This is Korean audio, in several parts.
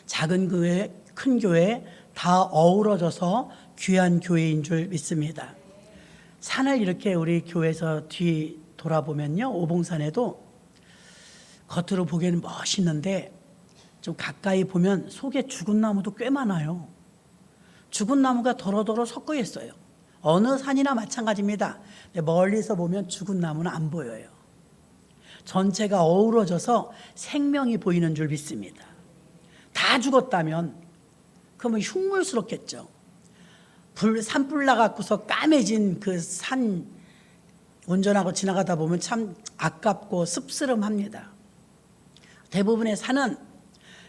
작은 교회, 큰 교회 다 어우러져서 귀한 교회인 줄 믿습니다. 산을 이렇게 우리 교회에서 뒤 돌아보면요, 오봉산에도 겉으로 보기에는 멋있는데 좀 가까이 보면 속에 죽은 나무도 꽤 많아요. 죽은 나무가 더러더러 섞여 있어요. 어느 산이나 마찬가지입니다. 근데 멀리서 보면 죽은 나무는 안 보여요. 전체가 어우러져서 생명이 보이는 줄 믿습니다. 다 죽었다면 그러면 흉물스럽겠죠. 산불 나갖고서 까매진 그 산 운전하고 지나가다 보면 참 아깝고 씁쓸함합니다. 대부분의 산은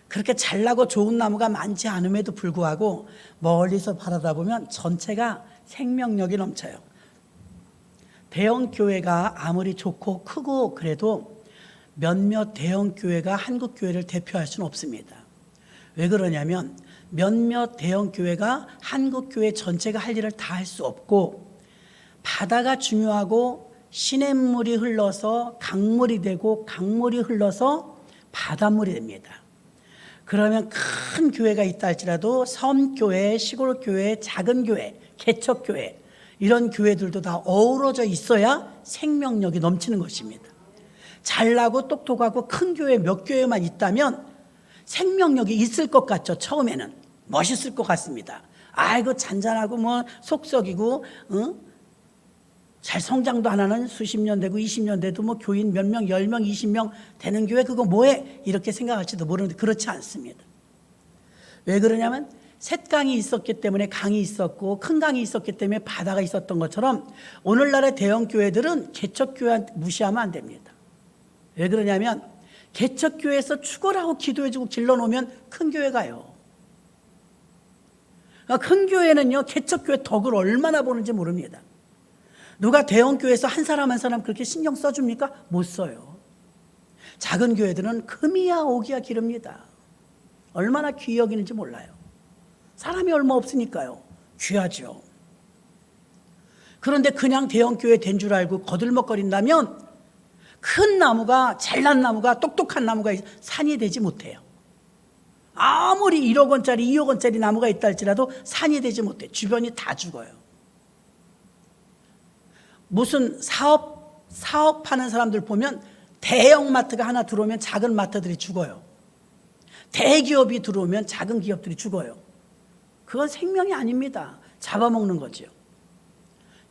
그렇게 잘나고 좋은 나무가 많지 않음에도 불구하고 멀리서 바라다 보면 전체가 생명력이 넘쳐요. 대형 교회가 아무리 좋고 크고 그래도 몇몇 대형 교회가 한국 교회를 대표할 수는 없습니다. 왜 그러냐면 몇몇 대형 교회가 한국 교회 전체가 할 일을 다 할 수 없고, 바다가 중요하고 시냇물이 흘러서 강물이 되고 강물이 흘러서 바닷물이 됩니다. 그러면 큰 교회가 있다 할지라도 섬교회, 시골교회, 작은 교회, 개척교회 이런 교회들도 다 어우러져 있어야 생명력이 넘치는 것입니다. 잘나고 똑똑하고 큰 교회 몇 교회만 있다면 생명력이 있을 것 같죠. 처음에는 멋있을 것 같습니다. 아이고 잔잔하고 뭐 속썩이고 잘 성장도 안 하는 수십 년 되고 20년 돼도 뭐 교인 몇 명, 10명, 20명 되는 교회 그거 뭐해? 이렇게 생각할지도 모르는데 그렇지 않습니다. 왜 그러냐면 셋강이 있었기 때문에 강이 있었고 큰 강이 있었기 때문에 바다가 있었던 것처럼 오늘날의 대형 교회들은 개척교회 무시하면 안 됩니다. 왜 그러냐면 개척교회에서 축원하고 기도해주고 길러놓으면 큰 교회 가요. 큰 교회는요, 개척교회 덕을 얼마나 보는지 모릅니다. 누가 대형 교회에서 한 사람 한 사람 그렇게 신경 써줍니까? 못 써요. 작은 교회들은 금이야 오기야 기릅니다. 얼마나 귀히 여기는지 몰라요. 사람이 얼마 없으니까요. 귀하죠. 그런데 그냥 대형 교회 된 줄 알고 거들먹거린다면 큰 나무가, 잘난 나무가, 똑똑한 나무가 산이 되지 못해요. 아무리 1억 원짜리, 2억 원짜리 나무가 있다 할지라도 산이 되지 못해요. 주변이 다 죽어요. 무슨 사업하는 사람들 보면 대형 마트가 하나 들어오면 작은 마트들이 죽어요. 대기업이 들어오면 작은 기업들이 죽어요. 그건 생명이 아닙니다. 잡아먹는 거죠.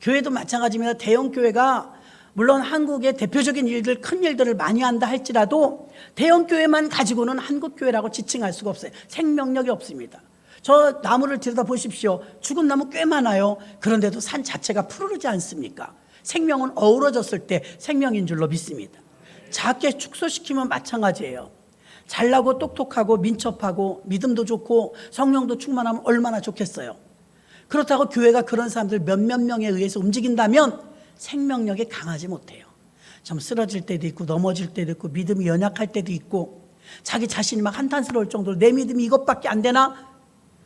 교회도 마찬가지입니다. 대형 교회가 물론 한국의 대표적인 일들, 큰 일들을 많이 한다 할지라도 대형 교회만 가지고는 한국 교회라고 지칭할 수가 없어요. 생명력이 없습니다. 저 나무를 들여다보십시오. 죽은 나무 꽤 많아요. 그런데도 산 자체가 푸르르지 않습니까? 생명은 어우러졌을 때 생명인 줄로 믿습니다. 작게 축소시키면 마찬가지예요. 잘나고 똑똑하고 민첩하고 믿음도 좋고 성령도 충만하면 얼마나 좋겠어요. 그렇다고 교회가 그런 사람들 몇몇 명에 의해서 움직인다면 생명력이 강하지 못해요. 좀 쓰러질 때도 있고 넘어질 때도 있고 믿음이 연약할 때도 있고 자기 자신이 막 한탄스러울 정도로 내 믿음이 이것밖에 안 되나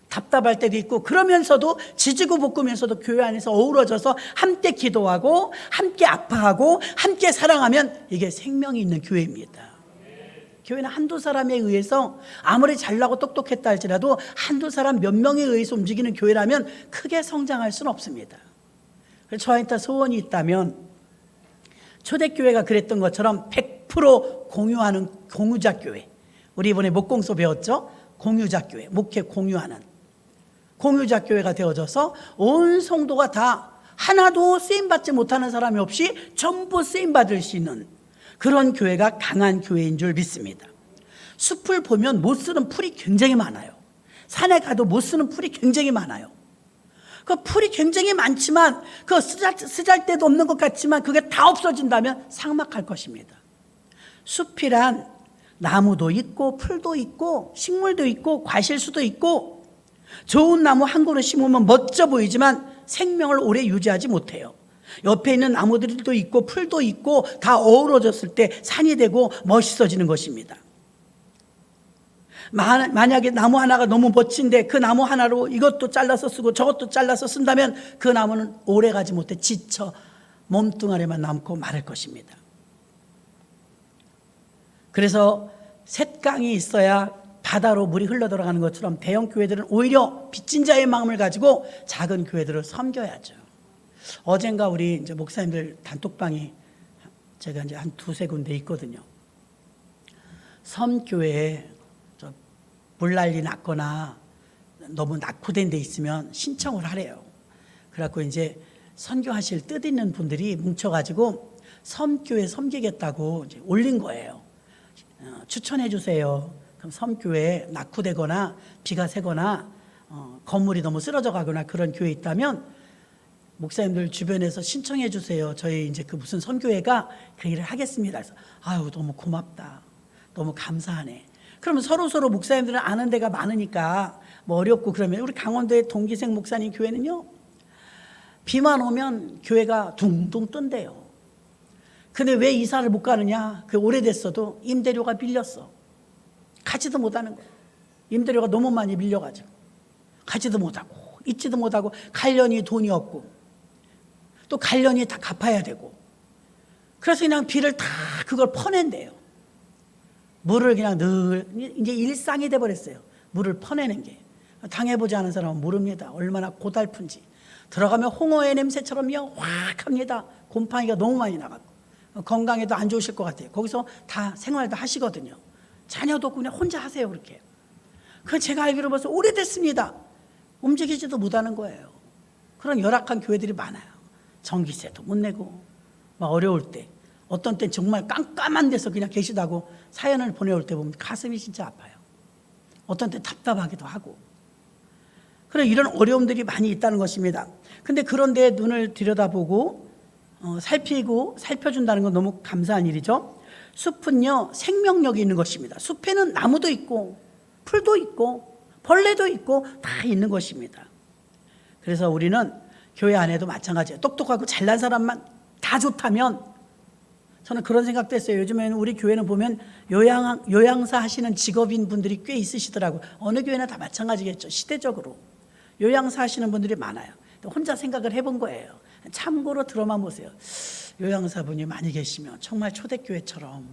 답답할 때도 있고, 그러면서도 지지고 볶으면서도 교회 안에서 어우러져서 함께 기도하고 함께 아파하고 함께 사랑하면 이게 생명이 있는 교회입니다. 교회는 한두 사람에 의해서 아무리 잘나고 똑똑했다 할지라도 한두 사람 몇 명에 의해서 움직이는 교회라면 크게 성장할 수는 없습니다. 그래서 저한테 소원이 있다면 초대교회가 그랬던 것처럼 100% 공유하는 공유자 교회. 우리 이번에 목공소 배웠죠? 공유자 교회, 목회 공유하는 공유자 교회가 되어져서 온 성도가 다 하나도 쓰임받지 못하는 사람이 없이 전부 쓰임받을 수 있는 그런 교회가 강한 교회인 줄 믿습니다. 숲을 보면 못 쓰는 풀이 굉장히 많아요. 산에 가도 못 쓰는 풀이 굉장히 많아요. 그 풀이 굉장히 많지만 그 쓰잘데도 없는 것 같지만 그게 다 없어진다면 삭막할 것입니다. 숲이란 나무도 있고 풀도 있고 식물도 있고 과실수도 있고 좋은 나무 한 그루 심으면 멋져 보이지만 생명을 오래 유지하지 못해요. 옆에 있는 나무들도 있고 풀도 있고 다 어우러졌을 때 산이 되고 멋있어지는 것입니다. 만약에 나무 하나가 너무 멋진데 그 나무 하나로 이것도 잘라서 쓰고 저것도 잘라서 쓴다면 그 나무는 오래 가지 못해 지쳐 몸뚱아리만 남고 마를 것입니다. 그래서 셋강이 있어야 바다로 물이 흘러 들어가는 것처럼 대형 교회들은 오히려 빚진 자의 마음을 가지고 작은 교회들을 섬겨야죠. 어젠가 우리 이제 목사님들 단톡방이 제가 이제 한 두세 군데 있거든요. 섬교회에 물난리 났거나 너무 낙후된 데 있으면 신청을 하래요. 그래갖고 이제 선교하실 뜻 있는 분들이 뭉쳐가지고 섬교회 섬기겠다고 이제 올린 거예요. 추천해 주세요. 그럼 섬교회에 낙후되거나 비가 새거나 건물이 너무 쓰러져 가거나 그런 교회 있다면 목사님들 주변에서 신청해 주세요. 저희 이제 그 무슨 선교회가 그 일을 하겠습니다. 그래서 아유 너무 고맙다. 너무 감사하네. 그러면 서로 목사님들은 아는 데가 많으니까 뭐 어렵고 그러면 우리 강원도의 동기생 목사님 교회는요. 비만 오면 교회가 둥둥 뜬대요. 근데 왜 이사를 못 가느냐? 그 오래됐어도 임대료가 밀렸어. 가지도 못하는 거예요. 임대료가 너무 많이 밀려가지고 가지도 못하고 있지도 못하고 갈련이 돈이 없고 또 갈련이 다 갚아야 되고 그래서 그냥 비를 다 그걸 퍼낸대요. 물을 그냥 늘 이제 일상이 돼버렸어요. 물을 퍼내는 게 당해보지 않은 사람은 모릅니다. 얼마나 고달픈지. 들어가면 홍어의 냄새처럼요 확 합니다. 곰팡이가 너무 많이 나가고 건강에도 안 좋으실 것 같아요. 거기서 다 생활도 하시거든요. 자녀도 없고 그냥 혼자 하세요. 그렇게. 그건 제가 알기로 벌써 오래됐습니다. 움직이지도 못하는 거예요. 그런 열악한 교회들이 많아요. 전기세도 못 내고 막 어려울 때 어떤 땐 정말 깜깜한 데서 그냥 계시다고 사연을 보내올 때 보면 가슴이 진짜 아파요. 어떤 때 답답하기도 하고. 그래 이런 어려움들이 많이 있다는 것입니다. 근데 그런데 눈을 들여다보고 살피고 살펴준다는 건 너무 감사한 일이죠. 숲은요 생명력이 있는 것입니다. 숲에는 나무도 있고 풀도 있고 벌레도 있고 다 있는 것입니다. 그래서 우리는 교회 안에도 마찬가지예요. 똑똑하고 잘난 사람만 다 좋다면 저는 그런 생각도 했어요. 요즘에는 우리 교회는 보면 요양사 하시는 직업인 분들이 꽤 있으시더라고요. 어느 교회나 다 마찬가지겠죠. 시대적으로 요양사 하시는 분들이 많아요. 혼자 생각을 해본 거예요. 참고로 들어만 보세요. 요양사분이 많이 계시면 정말 초대교회처럼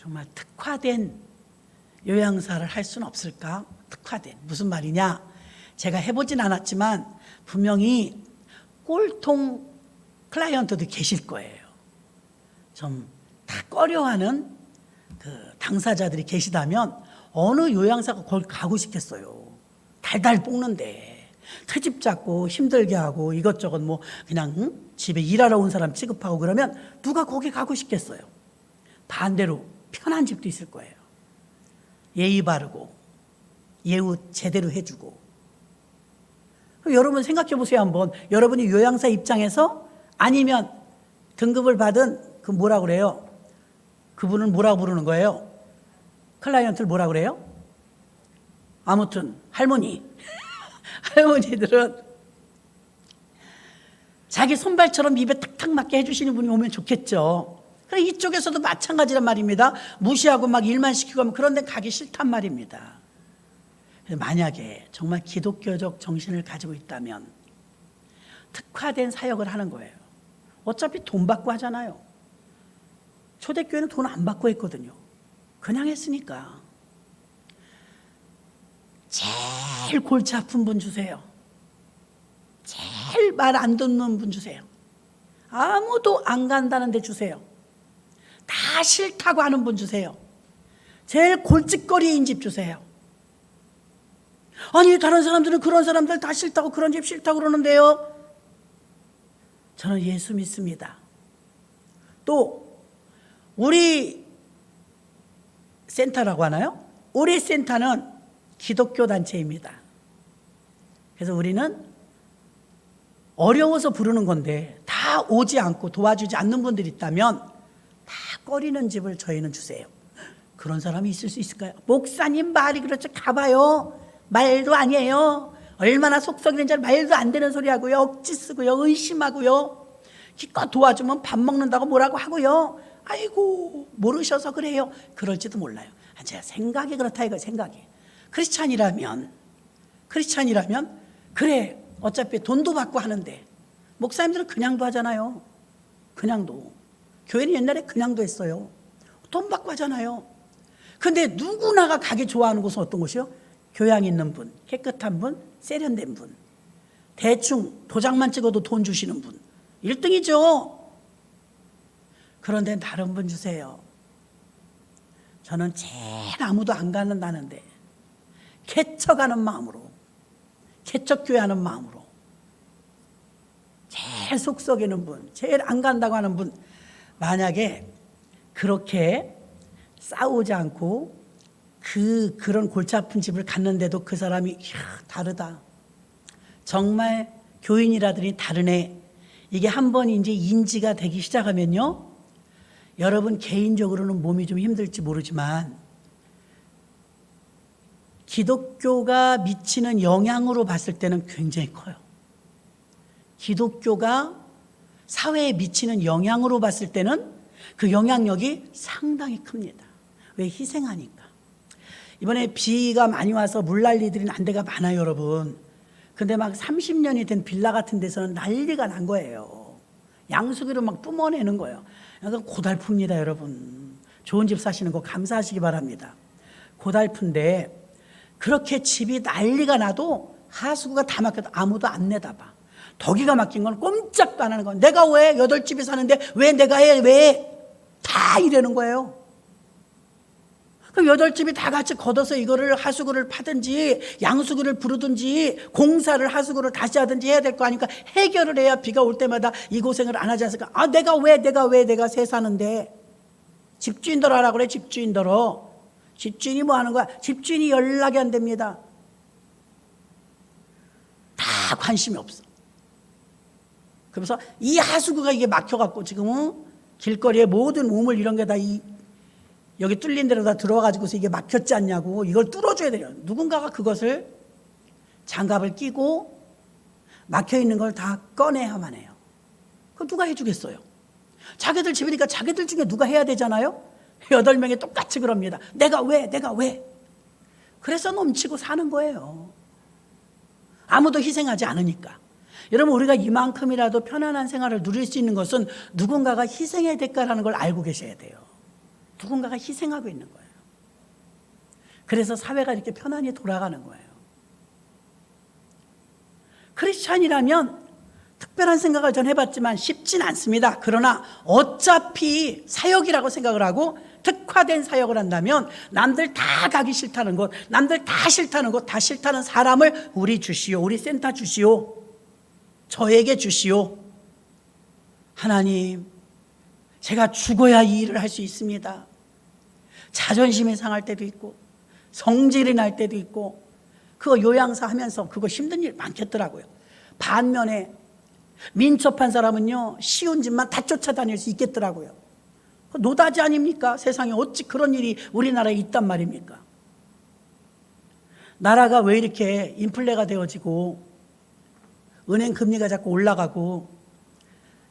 정말 특화된 요양사를 할 수는 없을까? 특화된 무슨 말이냐? 제가 해보진 않았지만 분명히 꼴통 클라이언트도 계실 거예요. 좀 다 꺼려하는 그 당사자들이 계시다면 어느 요양사가 거기 가고 싶겠어요. 달달 볶는데 트집 잡고 힘들게 하고 이것저것 뭐 그냥 집에 일하러 온 사람 취급하고 그러면 누가 거기 가고 싶겠어요. 반대로 편한 집도 있을 거예요. 예의 바르고 예우 제대로 해주고. 여러분 생각해 보세요. 한번 여러분이 요양사 입장에서 아니면 등급을 받은 그 뭐라 그래요? 그분은 뭐라고 부르는 거예요? 클라이언트를 뭐라 그래요? 아무튼 할머니 할머니들은 자기 손발처럼 입에 탁탁 맞게 해주시는 분이 오면 좋겠죠. 그래 이쪽에서도 마찬가지란 말입니다. 무시하고 막 일만 시키고 하면 그런 데 가기 싫단 말입니다. 만약에 정말 기독교적 정신을 가지고 있다면 특화된 사역을 하는 거예요. 어차피 돈 받고 하잖아요. 초대교회는 돈 안 받고 했거든요. 그냥 했으니까. 제일 골치 아픈 분 주세요. 제일 말 안 듣는 분 주세요. 아무도 안 간다는 데 주세요. 다 싫다고 하는 분 주세요. 제일 골칫거리인 집 주세요. 아니 다른 사람들은 그런 사람들 다 싫다고 그런 집 싫다고 그러는데요. 저는 예수 믿습니다. 또 우리 센터라고 하나요? 우리 센터는 기독교 단체입니다. 그래서 우리는 어려워서 부르는 건데 다 오지 않고 도와주지 않는 분들이 있다면 다 꺼리는 집을 저희는 주세요. 그런 사람이 있을 수 있을까요? 목사님 말이 그렇죠. 가봐요. 말도 아니에요. 얼마나 속 썩이는지 말도 안 되는 소리 하고요. 억지 쓰고요. 의심하고요. 기껏 도와주면 밥 먹는다고 뭐라고 하고요. 아이고 모르셔서 그래요. 그럴지도 몰라요. 제가 생각이 그렇다 이거 생각이. 크리스찬이라면 그래 어차피 돈도 받고 하는데 목사님들은 그냥도 하잖아요. 그냥도. 교회는 옛날에 그냥도 했어요. 돈 받고 하잖아요. 근데 누구나가 가기 좋아하는 곳은 어떤 곳이요? 교양 있는 분, 깨끗한 분, 세련된 분, 대충 도장만 찍어도 돈 주시는 분 1등이죠. 그런데 다른 분 주세요. 저는 제일 아무도 안 가는다는데 개척하는 마음으로, 개척교회 하는 마음으로 제일 속 썩이는 분, 제일 안 간다고 하는 분, 만약에 그렇게 싸우지 않고 그런 골치 아픈 집을 갔는데도 그 사람이 다르다, 정말 교인이라더니 다르네, 이게 한 번 이제 인지가 되기 시작하면요, 여러분 개인적으로는 몸이 좀 힘들지 모르지만 기독교가 미치는 영향으로 봤을 때는 굉장히 커요. 기독교가 사회에 미치는 영향으로 봤을 때는 그 영향력이 상당히 큽니다. 왜? 희생하니까. 이번에 비가 많이 와서 물난리들이 난 데가 많아요, 여러분. 근데 막 30년이 된 빌라 같은 데서는 난리가 난 거예요. 양수기로 막 뿜어내는 거예요. 약간 고달픕니다, 여러분. 좋은 집 사시는 거 감사하시기 바랍니다. 고달픈데 그렇게 집이 난리가 나도 하수구가 다 막혀도 아무도 안 내다봐. 더 기가 막힌 건 꼼짝도 안 하는 거야. 내가 왜 8집이 사는데 왜 내가 해? 왜? 다 이러는 거예요. 그럼 8집이 다 같이 걷어서 이거를 하수구를 파든지 양수구를 부르든지 공사를 하수구를 다시 하든지 해야 될 거 아닙니까? 해결을 해야 비가 올 때마다 이 고생을 안 하지 않습니까? 아, 내가 새 사는데. 집주인더러 하라고 그래, 집주인더러. 집주인이 뭐 하는 거야? 집주인이 연락이 안 됩니다. 다 관심이 없어. 그래서 이 하수구가 이게 막혀갖고 지금은 길거리에 모든 우물 이런 게 다 여기 뚫린 데로 다 들어와가지고서 이게 막혔지 않냐고, 이걸 뚫어줘야 돼요. 누군가가 그것을 장갑을 끼고 막혀있는 걸 다 꺼내야만 해요. 그거 누가 해주겠어요? 자기들 집이니까 자기들 중에 누가 해야 되잖아요. 8명이 똑같이 그럽니다. 내가 왜? 그래서 넘치고 사는 거예요. 아무도 희생하지 않으니까. 여러분, 우리가 이만큼이라도 편안한 생활을 누릴 수 있는 것은 누군가가 희생의 대가라는 걸 알고 계셔야 돼요. 누군가가 희생하고 있는 거예요. 그래서 사회가 이렇게 편안히 돌아가는 거예요. 크리스찬이라면 특별한 생각을 전 해봤지만 쉽진 않습니다. 그러나 어차피 사역이라고 생각을 하고 특화된 사역을 한다면 남들 다 가기 싫다는 것, 남들 다 싫다는 것, 다 싫다는 사람을 우리 주시오, 우리 센터 주시오, 저에게 주시오. 하나님, 제가 죽어야 이 일을 할 수 있습니다. 자존심이 상할 때도 있고 성질이 날 때도 있고, 그거 요양사 하면서 그거 힘든 일 많겠더라고요. 반면에 민첩한 사람은요, 쉬운 집만 다 쫓아다닐 수 있겠더라고요. 노다지 아닙니까? 세상에 어찌 그런 일이 우리나라에 있단 말입니까? 나라가 왜 이렇게 인플레가 되어지고 은행 금리가 자꾸 올라가고,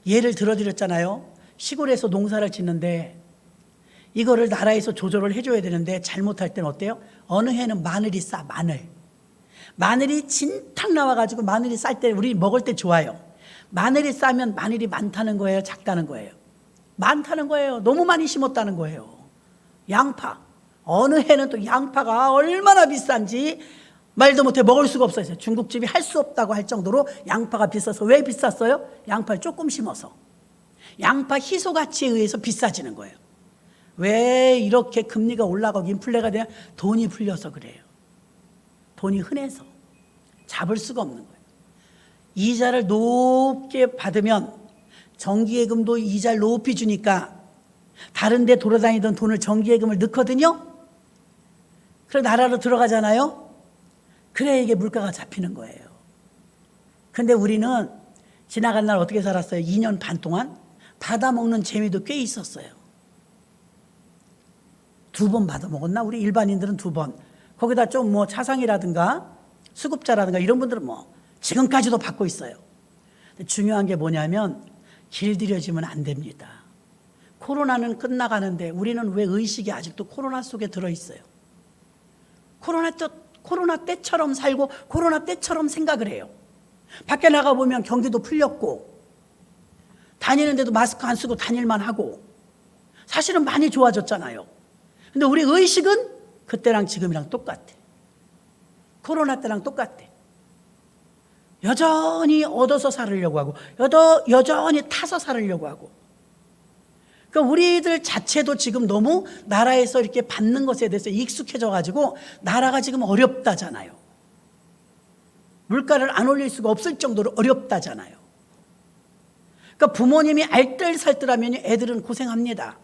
예를 들어드렸잖아요. 시골에서 농사를 짓는데 이거를 나라에서 조절을 해줘야 되는데 잘못할 때는 어때요? 어느 해는 마늘이 싸, 마늘이 진탕 나와가지고 마늘이 쌀 때 우리 먹을 때 좋아요. 마늘이 싸면 마늘이 많다는 거예요, 작다는 거예요? 많다는 거예요. 너무 많이 심었다는 거예요. 양파, 어느 해는 또 양파가 얼마나 비싼지 말도 못해 먹을 수가 없어요. 중국집이 할 수 없다고 할 정도로 양파가 비싸서. 왜 비쌌어요? 양파를 조금 심어서. 양파 희소 가치에 의해서 비싸지는 거예요. 왜 이렇게 금리가 올라가고 인플레가 되냐? 돈이 풀려서 그래요. 돈이 흔해서 잡을 수가 없는 거예요. 이자를 높게 받으면 정기예금도 이자를 높이 주니까 다른 데 돌아다니던 돈을 정기예금을 넣거든요. 그래 나라로 들어가잖아요. 그래 이게 물가가 잡히는 거예요. 근데 우리는 지나간 날 어떻게 살았어요? 2년 반 동안 받아먹는 재미도 꽤 있었어요. 2번 받아먹었나? 우리 일반인들은 2번. 거기다 좀 뭐 차상이라든가 수급자라든가 이런 분들은 뭐 지금까지도 받고 있어요. 근데 중요한 게 뭐냐면 길들여지면 안 됩니다. 코로나는 끝나가는데 우리는 왜 의식이 아직도 코로나 속에 들어있어요? 코로나 때처럼 살고 코로나 때처럼 생각을 해요. 밖에 나가보면 경기도 풀렸고 다니는데도 마스크 안 쓰고 다닐만 하고 사실은 많이 좋아졌잖아요. 근데 우리 의식은 그때랑 지금이랑 똑같아. 코로나 때랑 똑같아. 여전히 얻어서 살으려고 하고 여전히 타서 살으려고 하고. 그러니까 우리들 자체도 지금 너무 나라에서 이렇게 받는 것에 대해서 익숙해져 가지고 나라가 지금 어렵다잖아요. 물가를 안 올릴 수가 없을 정도로 어렵다잖아요. 그러니까 부모님이 알뜰살뜰하면 애들은 고생합니다.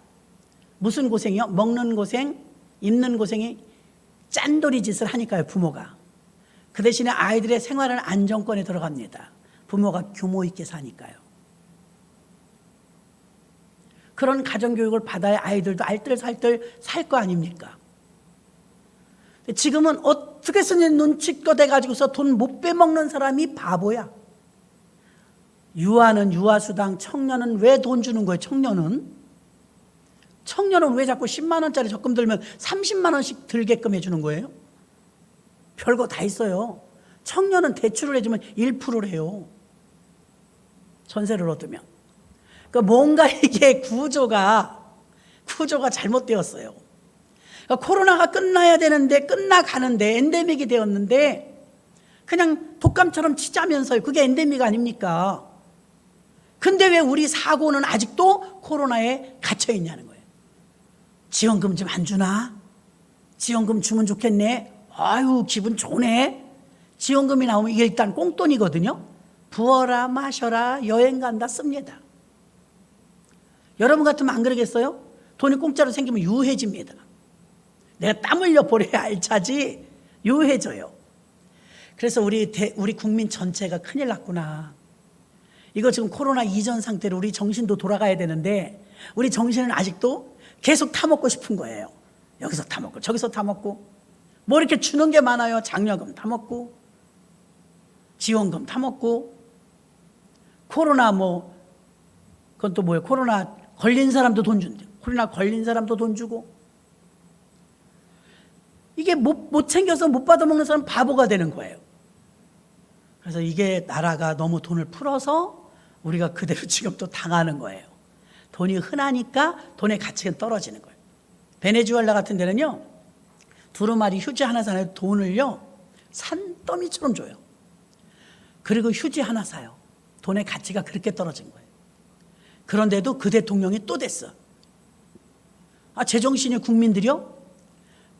무슨 고생이요? 먹는 고생, 입는 고생이 짠돌이 짓을 하니까요, 부모가. 그 대신에 아이들의 생활은 안정권에 들어갑니다. 부모가 규모 있게 사니까요. 그런 가정교육을 받아야 아이들도 알뜰살뜰 살 거 아닙니까? 지금은 어떻게 쓰는 눈치껏 해가지고서 돈 못 빼먹는 사람이 바보야. 유아는 유아수당, 청년은 왜 돈 주는 거예요? 청년은 왜 자꾸 10만 원짜리 적금 들면 30만 원씩 들게끔 해주는 거예요? 별거 다 있어요. 청년은 대출을 해주면 1%를 해요. 전세를 얻으면. 그러니까 뭔가 이게 구조가 잘못되었어요. 그러니까 코로나가 끝나야 되는데 끝나가는데 엔데믹이 되었는데 그냥 독감처럼 치자면서요. 그게 엔데믹 아닙니까? 근데 왜 우리 사고는 아직도 코로나에 갇혀 있냐는 거예요. 지원금 좀 안 주나? 지원금 주면 좋겠네. 아유, 기분 좋네. 지원금이 나오면 이게 일단 꽁돈이거든요. 부어라 마셔라 여행 간다 씁니다. 여러분 같으면 안 그러겠어요? 돈이 공짜로 생기면 유해집니다. 내가 땀 흘려 버려야 알차지 유해져요. 그래서 우리 국민 전체가 큰일 났구나. 이거 지금 코로나 이전 상태로 우리 정신도 돌아가야 되는데 우리 정신은 아직도 계속 타먹고 싶은 거예요. 여기서 타먹고 저기서 타먹고 뭐 이렇게 주는 게 많아요. 장려금 타먹고 지원금 타먹고 코로나 그건 또 뭐예요? 코로나 걸린 사람도 돈 준대요. 코로나 걸린 사람도 돈 주고 이게 못 챙겨서 못 받아먹는 사람 바보가 되는 거예요. 그래서 이게 나라가 너무 돈을 풀어서 우리가 그대로 지금 또 당하는 거예요. 돈이 흔하니까 돈의 가치가 떨어지는 거예요. 베네수엘라 같은 데는요, 두루마리 휴지 하나 사는 돈을요 산더미처럼 줘요. 그리고 휴지 하나 사요. 돈의 가치가 그렇게 떨어진 거예요. 그런데도 그 대통령이 또 됐어. 제정신이 국민들이요?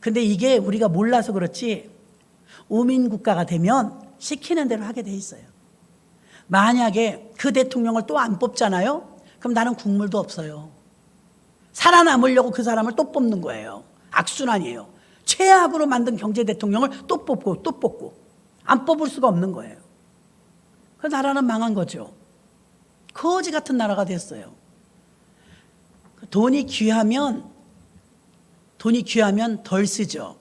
근데 이게 우리가 몰라서 그렇지 우민국가가 되면 시키는 대로 하게 돼 있어요. 만약에 그 대통령을 또 안 뽑잖아요? 그럼 나는 국물도 없어요. 살아남으려고 그 사람을 또 뽑는 거예요. 악순환이에요. 최악으로 만든 경제 대통령을 또 뽑고 안 뽑을 수가 없는 거예요. 그 나라는 망한 거죠. 거지 같은 나라가 됐어요. 돈이 귀하면 덜 쓰죠.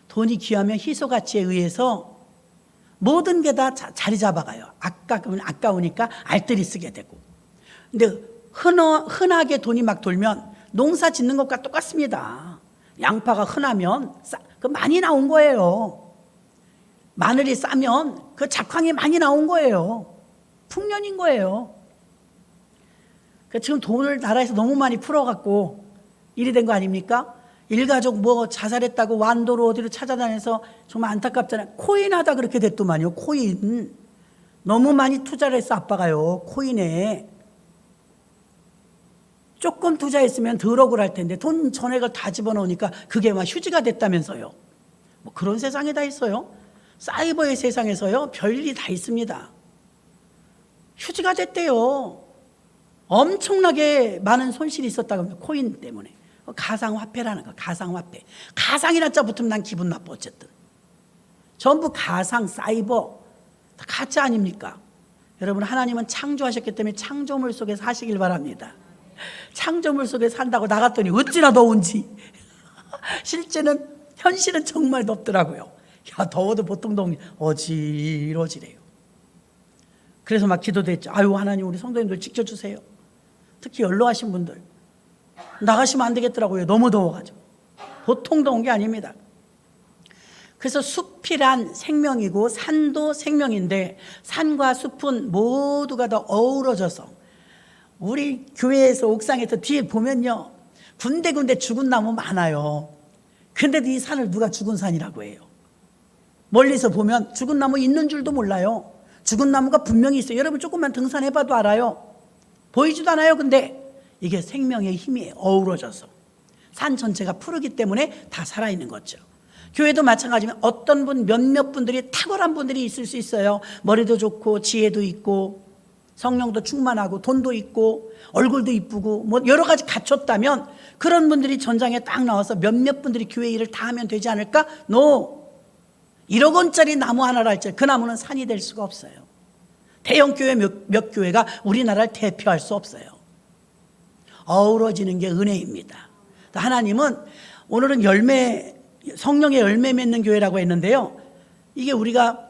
돈이 귀하면 희소가치에 의해서 모든 게 다 자리 잡아가요. 아까우니까 알뜰히 쓰게 되고. 근데 흔하게 돈이 막 돌면 농사 짓는 것과 똑같습니다. 양파가 흔하면 많이 나온 거예요. 마늘이 싸면 그 작황이 많이 나온 거예요. 풍년인 거예요. 그러니까 지금 돈을 나라에서 너무 많이 풀어갖고 일이 된 거 아닙니까? 일가족 자살했다고 완도로 어디로 찾아다녀서 정말 안타깝잖아요. 코인 하다 그렇게 됐더만요. 코인. 너무 많이 투자를 했어, 아빠가요. 코인에. 조금 투자했으면 덜 억울할 텐데 돈 전액을 다 집어넣으니까 그게 막 휴지가 됐다면서요. 그런 세상에 다 있어요. 사이버의 세상에서요, 별일이 다 있습니다. 휴지가 됐대요. 엄청나게 많은 손실이 있었다고 합니다. 코인 때문에. 가상화폐라는 거, 가상화폐. 가상이란 자 붙으면 난 기분 나빠, 어쨌든. 전부 가상, 사이버, 다 가짜 아닙니까? 여러분, 하나님은 창조하셨기 때문에 창조물 속에 사시길 바랍니다. 창조물 속에 산다고 나갔더니 어찌나 더운지. 현실은 정말 덥더라고요. 더워도 보통 더운 게 어지러지래요. 그래서 막 기도도 했죠. 아유, 하나님, 우리 성도님들 지켜주세요. 특히 연로하신 분들. 나가시면 안 되겠더라고요. 너무 더워가지고. 보통 더운 게 아닙니다. 그래서 숲이란 생명이고 산도 생명인데 산과 숲은 모두가 다 어우러져서 우리 교회에서 옥상에서 뒤에 보면요. 군데군데 죽은 나무 많아요. 근데도 이 산을 누가 죽은 산이라고 해요? 멀리서 보면 죽은 나무 있는 줄도 몰라요. 죽은 나무가 분명히 있어요. 여러분 조금만 등산해봐도 알아요. 보이지도 않아요. 근데 이게 생명의 힘이에요. 어우러져서 산 전체가 푸르기 때문에 다 살아있는 거죠. 교회도 마찬가지면 어떤 분, 몇몇 분들이 탁월한 분들이 있을 수 있어요. 머리도 좋고 지혜도 있고 성령도 충만하고 돈도 있고 얼굴도 이쁘고 뭐 여러 가지 갖췄다면 그런 분들이 전장에 딱 나와서 몇몇 분들이 교회 일을 다 하면 되지 않을까? No. 1억 원짜리 나무 하나를 할지 그 나무는 산이 될 수가 없어요. 대형 교회 몇 교회가 우리나라를 대표할 수 없어요. 어우러지는 게 은혜입니다. 하나님은 오늘은 성령의 열매 맺는 교회라고 했는데요. 이게 우리가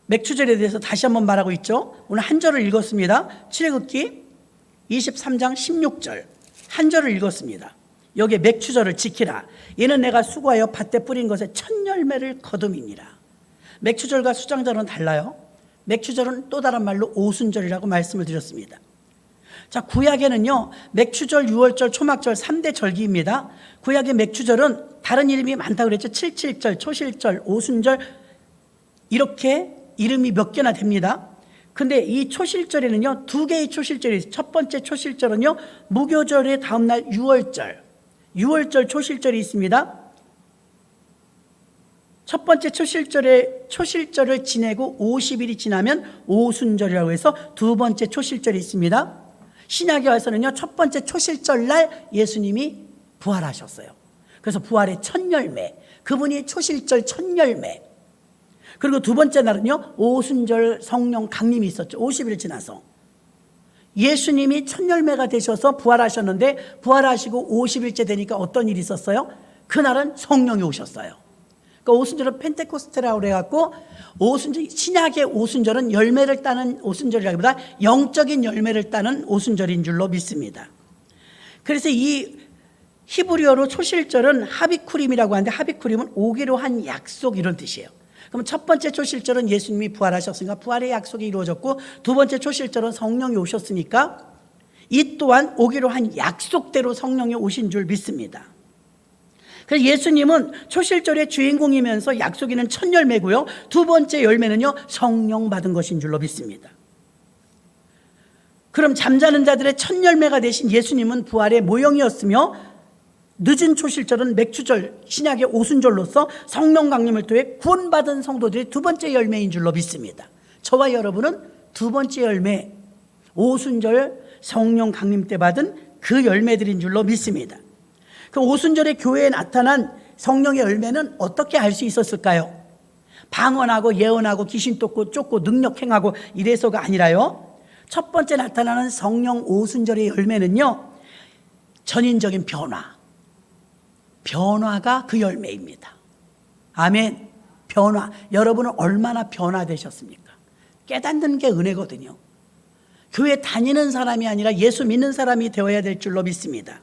맥추절에 대해서 다시 한번 말하고 있죠. 오늘 한 절을 읽었습니다. 출애굽기 23장 16절 한 절을 읽었습니다. 여기에 맥추절을 지키라. 이는 내가 수고하여 밭에 뿌린 것에 첫 열매를 거둠이니라. 맥추절과 수장절은 달라요. 맥추절은 또 다른 말로 오순절이라고 말씀을 드렸습니다. 자, 구약에는요, 맥추절, 유월절, 초막절 3대 절기입니다. 구약의 맥추절은 다른 이름이 많다고 그랬죠. 칠칠절, 초실절, 오순절 이렇게 이름이 몇 개나 됩니다. 근데 이 초실절에는요, 2개의 초실절이 있어요. 첫 번째 초실절은요, 무교절의 다음날 유월절 초실절이 있습니다. 첫 번째 초실절을 지내고 50일이 지나면 오순절이라고 해서 두 번째 초실절이 있습니다. 신약에 와서는요, 첫 번째 초실절 날 예수님이 부활하셨어요. 그래서 부활의 첫 열매, 그분이 초실절 첫 열매. 그리고 두 번째 날은요, 오순절 성령 강림이 있었죠. 50일 지나서 예수님이 첫 열매가 되셔서 부활하셨는데, 부활하시고 50일째 되니까 어떤 일이 있었어요? 그날은 성령이 오셨어요. 그러니까 오순절은 펜테코스테라고 해갖고, 신약의 오순절은 열매를 따는 오순절이라기보다 영적인 열매를 따는 오순절인 줄로 믿습니다. 그래서 이 히브리어로 초실절은 하비쿠림이라고 하는데, 하비쿠림은 오기로 한 약속 이런 뜻이에요. 그럼 첫 번째 초실절은 예수님이 부활하셨으니까 부활의 약속이 이루어졌고, 두 번째 초실절은 성령이 오셨으니까 이 또한 오기로 한 약속대로 성령이 오신 줄 믿습니다. 그래서 예수님은 초실절의 주인공이면서 약속 있는 첫 열매고요, 두 번째 열매는요, 성령 받은 것인 줄로 믿습니다. 그럼 잠자는 자들의 첫 열매가 되신 예수님은 부활의 모형이었으며, 늦은 초실절은 맥추절, 신약의 오순절로서 성령 강림을 통해 구원받은 성도들이 두 번째 열매인 줄로 믿습니다. 저와 여러분은 두 번째 열매, 오순절 성령 강림 때 받은 그 열매들인 줄로 믿습니다. 그 오순절의 교회에 나타난 성령의 열매는 어떻게 알 수 있었을까요? 방언하고 예언하고 귀신 쫓고 능력 행하고 이래서가 아니라요, 첫 번째 나타나는 성령 오순절의 열매는요, 전인적인 변화가 그 열매입니다. 아멘. 변화. 여러분은 얼마나 변화되셨습니까? 깨닫는 게 은혜거든요. 교회 다니는 사람이 아니라 예수 믿는 사람이 되어야 될 줄로 믿습니다.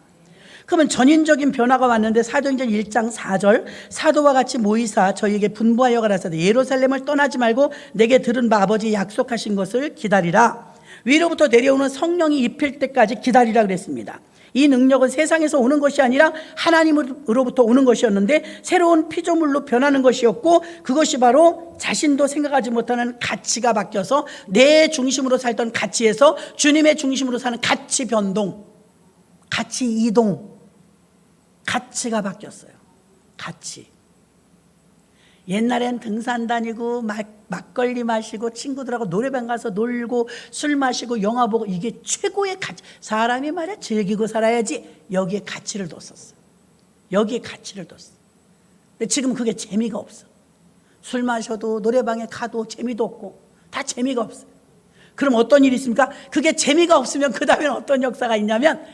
그러면 전인적인 변화가 왔는데, 사도행전 1장 4절 사도와 같이 모이사 저희에게 분부하여 가라사대 예루살렘을 떠나지 말고 내게 들은 바 아버지 약속하신 것을 기다리라. 위로부터 내려오는 성령이 입힐 때까지 기다리라 그랬습니다. 이 능력은 세상에서 오는 것이 아니라 하나님으로부터 오는 것이었는데, 새로운 피조물로 변하는 것이었고, 그것이 바로 자신도 생각하지 못하는 가치가 바뀌어서 내 중심으로 살던 가치에서 주님의 중심으로 사는 가치 변동, 가치 이동, 가치가 바뀌었어요. 가치. 옛날엔 등산 다니고 막걸리 마시고 친구들하고 노래방 가서 놀고 술 마시고 영화 보고, 이게 최고의 가치. 사람이 말이야 즐기고 살아야지. 여기에 가치를 뒀었어. 여기에 가치를 뒀어. 근데 지금 그게 재미가 없어. 술 마셔도 노래방에 가도 재미도 없고 다 재미가 없어. 그럼 어떤 일이 있습니까? 그게 재미가 없으면 그 다음에는 어떤 역사가 있냐면,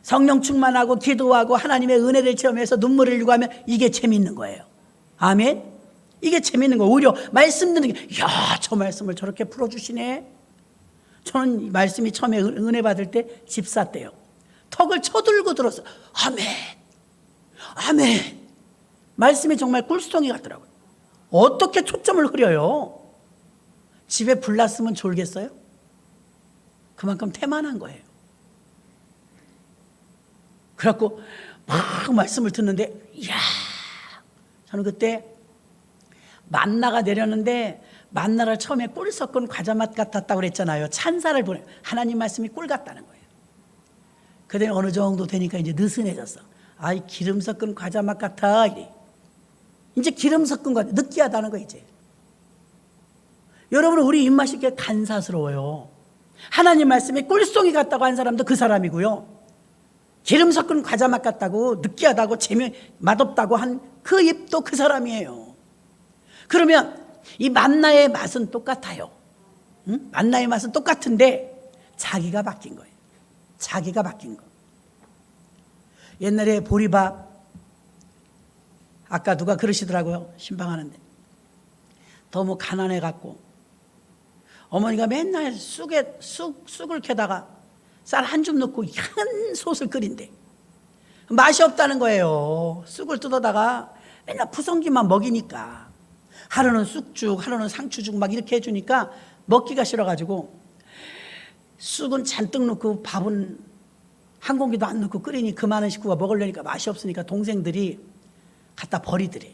성령 충만하고 기도하고 하나님의 은혜를 체험해서 눈물을 흘리고 하면 이게 재미있는 거예요. 아멘. 이게 재미있는 거예요. 오히려 말씀 듣는 게, 야, 저 말씀을 저렇게 풀어주시네. 저는 말씀이 처음에 은혜 받을 때 집사 때요, 턱을 쳐들고 들었어요. 아멘, 아멘. 말씀이 정말 꿀송이 같더라고요. 어떻게 초점을 흐려요? 집에 불 났으면 졸겠어요? 그만큼 태만한 거예요. 그래갖고 막 말씀을 듣는데, 이야, 저는 그때 만나가 내렸는데 만나를 처음에 꿀 섞은 과자 맛 같았다고 그랬잖아요. 찬사를 보내. 하나님 말씀이 꿀 같다는 거예요. 그때 어느 정도 되니까 이제 느슨해졌어. 아이 기름 섞은 과자 맛 같아 이래. 이제 기름 섞은 과자 느끼하다는 거 이제. 여러분 우리 입맛이 이렇게 간사스러워요. 하나님 말씀이 꿀송이 같다고 한 사람도 그 사람이고요. 기름 섞은 과자 맛 같다고 느끼하다고 맛없다고 한 그 입도 그 사람이에요. 그러면 이 만나의 맛은 똑같아요. 응? 만나의 맛은 똑같은데 자기가 바뀐 거예요. 자기가 바뀐 거. 옛날에 보리밥 아까 누가 그러시더라고요. 신방하는데 너무 가난해 갖고 어머니가 맨날 쑥을 캐다가 쌀 한 줌 넣고 큰 솥을 끓인대. 맛이 없다는 거예요. 쑥을 뜯어다가 맨날 푸성기만 먹이니까 하루는 쑥죽 하루는 상추죽 막 이렇게 해주니까 먹기가 싫어가지고 쑥은 잔뜩 넣고 밥은 한 공기도 안 넣고 끓이니 그 많은 식구가 먹으려니까 맛이 없으니까 동생들이 갖다 버리더래.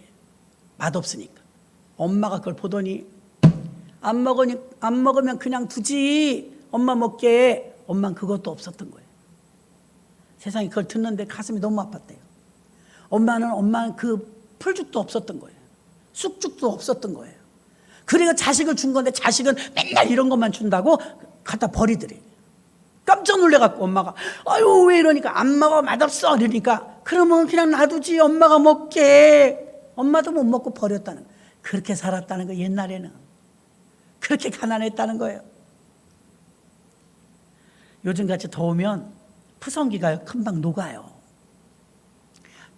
맛없으니까. 엄마가 그걸 보더니 안 먹으면 그냥 두지. 엄마 먹게. 엄마는 그것도 없었던 거예요. 세상에 그걸 듣는데 가슴이 너무 아팠대요. 엄마는 그 풀죽도 없었던 거예요. 쑥죽도 없었던 거예요. 그래서 자식을 준 건데 자식은 맨날 이런 것만 준다고 갖다 버리더래. 깜짝 놀래갖고 엄마가 아유 왜 이러니까 안 먹어 맛없어 이러니까 그러면 그냥 놔두지 엄마가 먹게. 엄마도 못 먹고 버렸다는 거예요. 그렇게 살았다는 거예요. 옛날에는 그렇게 가난했다는 거예요. 요즘같이 더우면 푸성기가 금방 녹아요.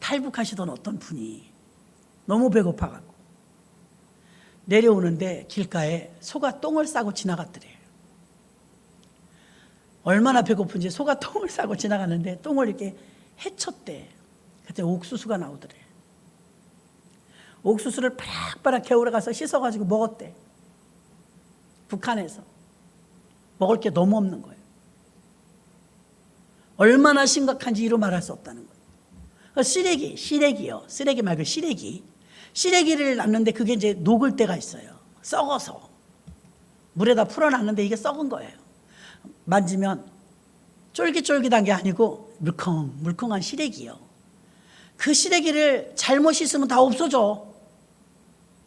탈북하시던 어떤 분이 너무 배고파갖고 내려오는데 길가에 소가 똥을 싸고 지나갔더래요. 얼마나 배고픈지 소가 똥을 싸고 지나갔는데 똥을 이렇게 헤쳤대. 그때 옥수수가 나오더래. 옥수수를 바락바락 개울에 가서 씻어가지고 먹었대. 북한에서. 먹을 게 너무 없는 거예요. 얼마나 심각한지 이루 말할 수 없다는 거예요. 시래기요. 쓰레기 말고 시래기를 놨는데 그게 이제 녹을 때가 있어요. 썩어서. 물에다 풀어놨는데 이게 썩은 거예요. 만지면 쫄깃쫄깃한 게 아니고 물컹물컹한 시래기요. 그 시래기를 잘못 씻으면 다 없어져.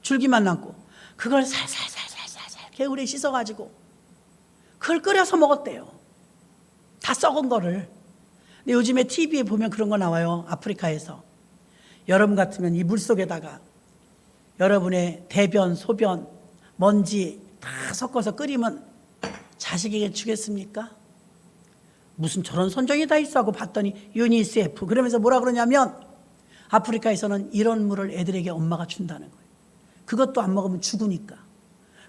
줄기만 남고. 그걸 살살살살살살 개울에 씻어가지고 그걸 끓여서 먹었대요. 다 썩은 거를. 근데 요즘에 TV에 보면 그런 거 나와요. 아프리카에서. 여러분 같으면 이 물속에다가 여러분의 대변, 소변, 먼지 다 섞어서 끓이면 자식에게 주겠습니까? 무슨 저런 선정이 다 있어 하고 봤더니 유니세프 그러면서 뭐라 그러냐면 아프리카에서는 이런 물을 애들에게 엄마가 준다는 거예요. 그것도 안 먹으면 죽으니까.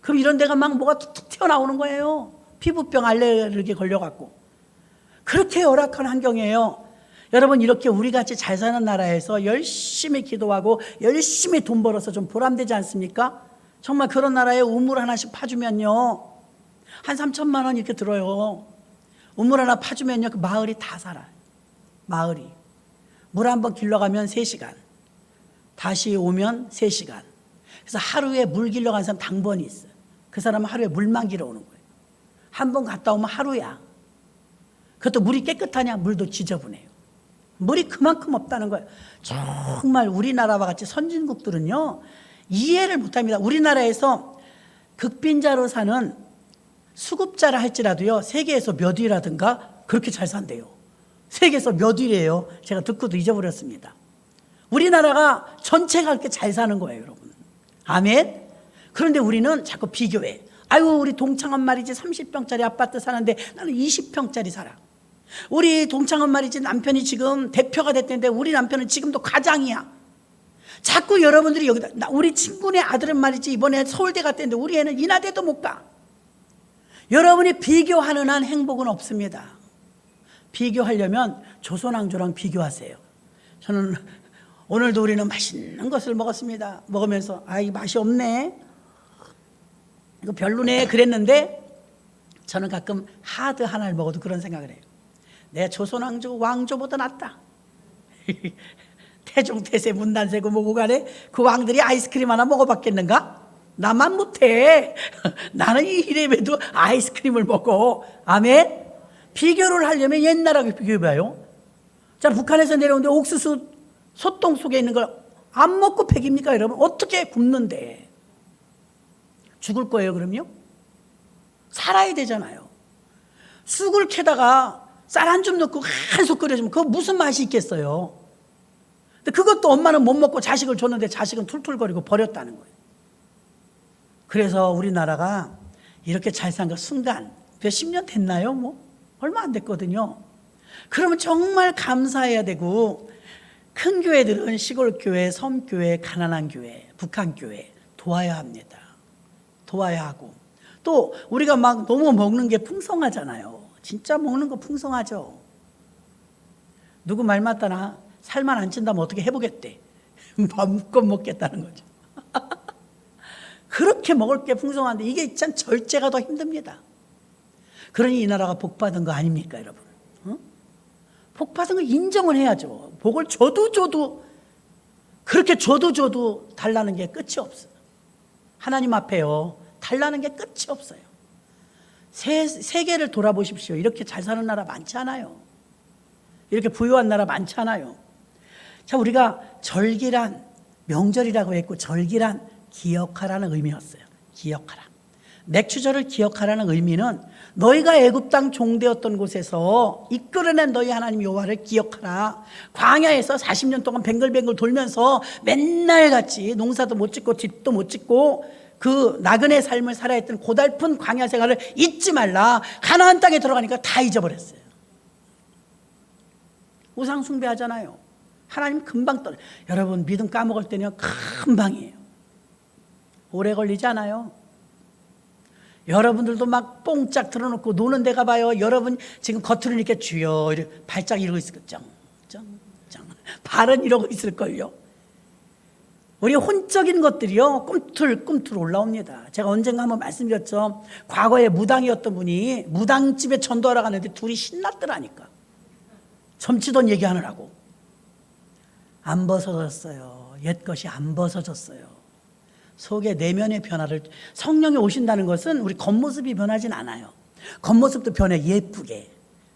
그럼 이런 데가 막 뭐가 툭툭 튀어나오는 거예요. 피부병 알레르기 걸려갖고. 그렇게 열악한 환경이에요. 여러분 이렇게 우리같이 잘 사는 나라에서 열심히 기도하고 열심히 돈 벌어서 좀 보람되지 않습니까? 정말 그런 나라에 우물 하나씩 파주면요 한 3천만 원 이렇게 들어요. 우물 하나 파주면요 그 마을이 다 살아요. 마을이. 물 한번 길러가면 3시간 다시 오면 3시간. 그래서 하루에 물 길러간 사람 당번이 있어요. 그 사람은 하루에 물만 길어 오는 거예요. 한 번 갔다 오면 하루야. 그것도 물이 깨끗하냐? 물도 지저분해요. 물이 그만큼 없다는 거예요. 정말 우리나라와 같이 선진국들은요 이해를 못합니다. 우리나라에서 극빈자로 사는 수급자라 할지라도요 세계에서 몇 위라든가 그렇게 잘 산대요. 세계에서 몇 위래요. 제가 듣고도 잊어버렸습니다. 우리나라가 전체가 그렇게 잘 사는 거예요, 여러분. 아멘. 그런데 우리는 자꾸 비교해. 아유 우리 동창은 말이지 30평짜리 아파트 사는데 나는 20평짜리 살아. 우리 동창은 말이지 남편이 지금 대표가 됐는데 우리 남편은 지금도 과장이야. 자꾸 여러분들이 여기다 우리 친구네 아들은 말이지 이번에 서울대 갔다는데 우리 애는 인하대도 못 가. 여러분이 비교하는 한 행복은 없습니다. 비교하려면 조선왕조랑 비교하세요. 저는 오늘도 우리는 맛있는 것을 먹었습니다. 먹으면서 이 맛이 없네, 이거 별로네 그랬는데 저는 가끔 하드 하나를 먹어도 그런 생각을 해요. 내 조선왕조 왕조보다 낫다. 태종, 태세, 문단세고 뭐고 간에 그 왕들이 아이스크림 하나 먹어봤겠는가? 나만 못해. 나는 이 이래봬도 아이스크림을 먹어. 아멘. 비교를 하려면 옛날하고 비교해봐요. 자, 북한에서 내려오는데 옥수수 소똥 속에 있는 걸 안 먹고 백입니까 여러분? 어떻게 굶는데? 죽을 거예요 그럼요? 살아야 되잖아요. 쑥을 캐다가 쌀 한 줌 넣고 한솥 끓여주면 그거 무슨 맛이 있겠어요? 근데 그것도 엄마는 못 먹고 자식을 줬는데 자식은 툴툴거리고 버렸다는 거예요. 그래서 우리나라가 이렇게 잘 산 거 순간 몇십 년 됐나요? 뭐 얼마 안 됐거든요. 그러면 정말 감사해야 되고, 큰 교회들은 시골 교회, 섬교회, 가난한 교회, 북한 교회 도와야 합니다. 도와야 하고, 또 우리가 막 너무 먹는 게 풍성하잖아요. 진짜 먹는 거 풍성하죠. 누구 말 맞다나 살만 안 찐다면 어떻게 해보겠대. 마음껏 먹겠다는 거죠. 그렇게 먹을 게 풍성한데 이게 참 절제가 더 힘듭니다. 그러니 이 나라가 복 받은 거 아닙니까 여러분? 복 받은 거 인정을 해야죠. 복을 줘도 그렇게 줘도 달라는 게 끝이 없어요. 하나님 앞에요 달라는 게 끝이 없어요. 세계를 돌아보십시오. 이렇게 잘 사는 나라 많지 않아요. 이렇게 부유한 나라 많지 않아요. 자, 우리가 절기란 명절이라고 했고, 절기란 기억하라는 의미였어요. 기억하라. 맥추절을 기억하라는 의미는 너희가 애굽 땅 종되었던 곳에서 이끌어낸 너희 하나님 여호와를 기억하라. 광야에서 40년 동안 뱅글뱅글 돌면서 맨날 같이 농사도 못 짓고 집도 못 짓고 그 나그네 삶을 살아야 했던 고달픈 광야 생활을 잊지 말라. 가나안 땅에 들어가니까 다 잊어버렸어요. 우상 숭배하잖아요. 하나님 금방 떠나. 여러분 믿음 까먹을 때는 금방이에요. 오래 걸리지 않아요. 여러분들도 막 뽕짝 틀어놓고 노는 데 가봐요. 여러분 지금 겉으로 이렇게 주여 이렇게 발작 이러고 있을 거죠. 쩡쩡쩡 발은 이러고 있을걸요. 우리 혼적인 것들이요 꿈틀꿈틀 올라옵니다. 제가 언젠가 한번 말씀드렸죠. 과거에 무당이었던 분이 무당집에 전도하러 가는데 둘이 신났더라니까. 점치던 얘기하느라고. 안 벗어졌어요. 옛것이 안 벗어졌어요. 속의 내면의 변화를, 성령이 오신다는 것은 우리 겉모습이 변하진 않아요. 겉모습도 변해 예쁘게.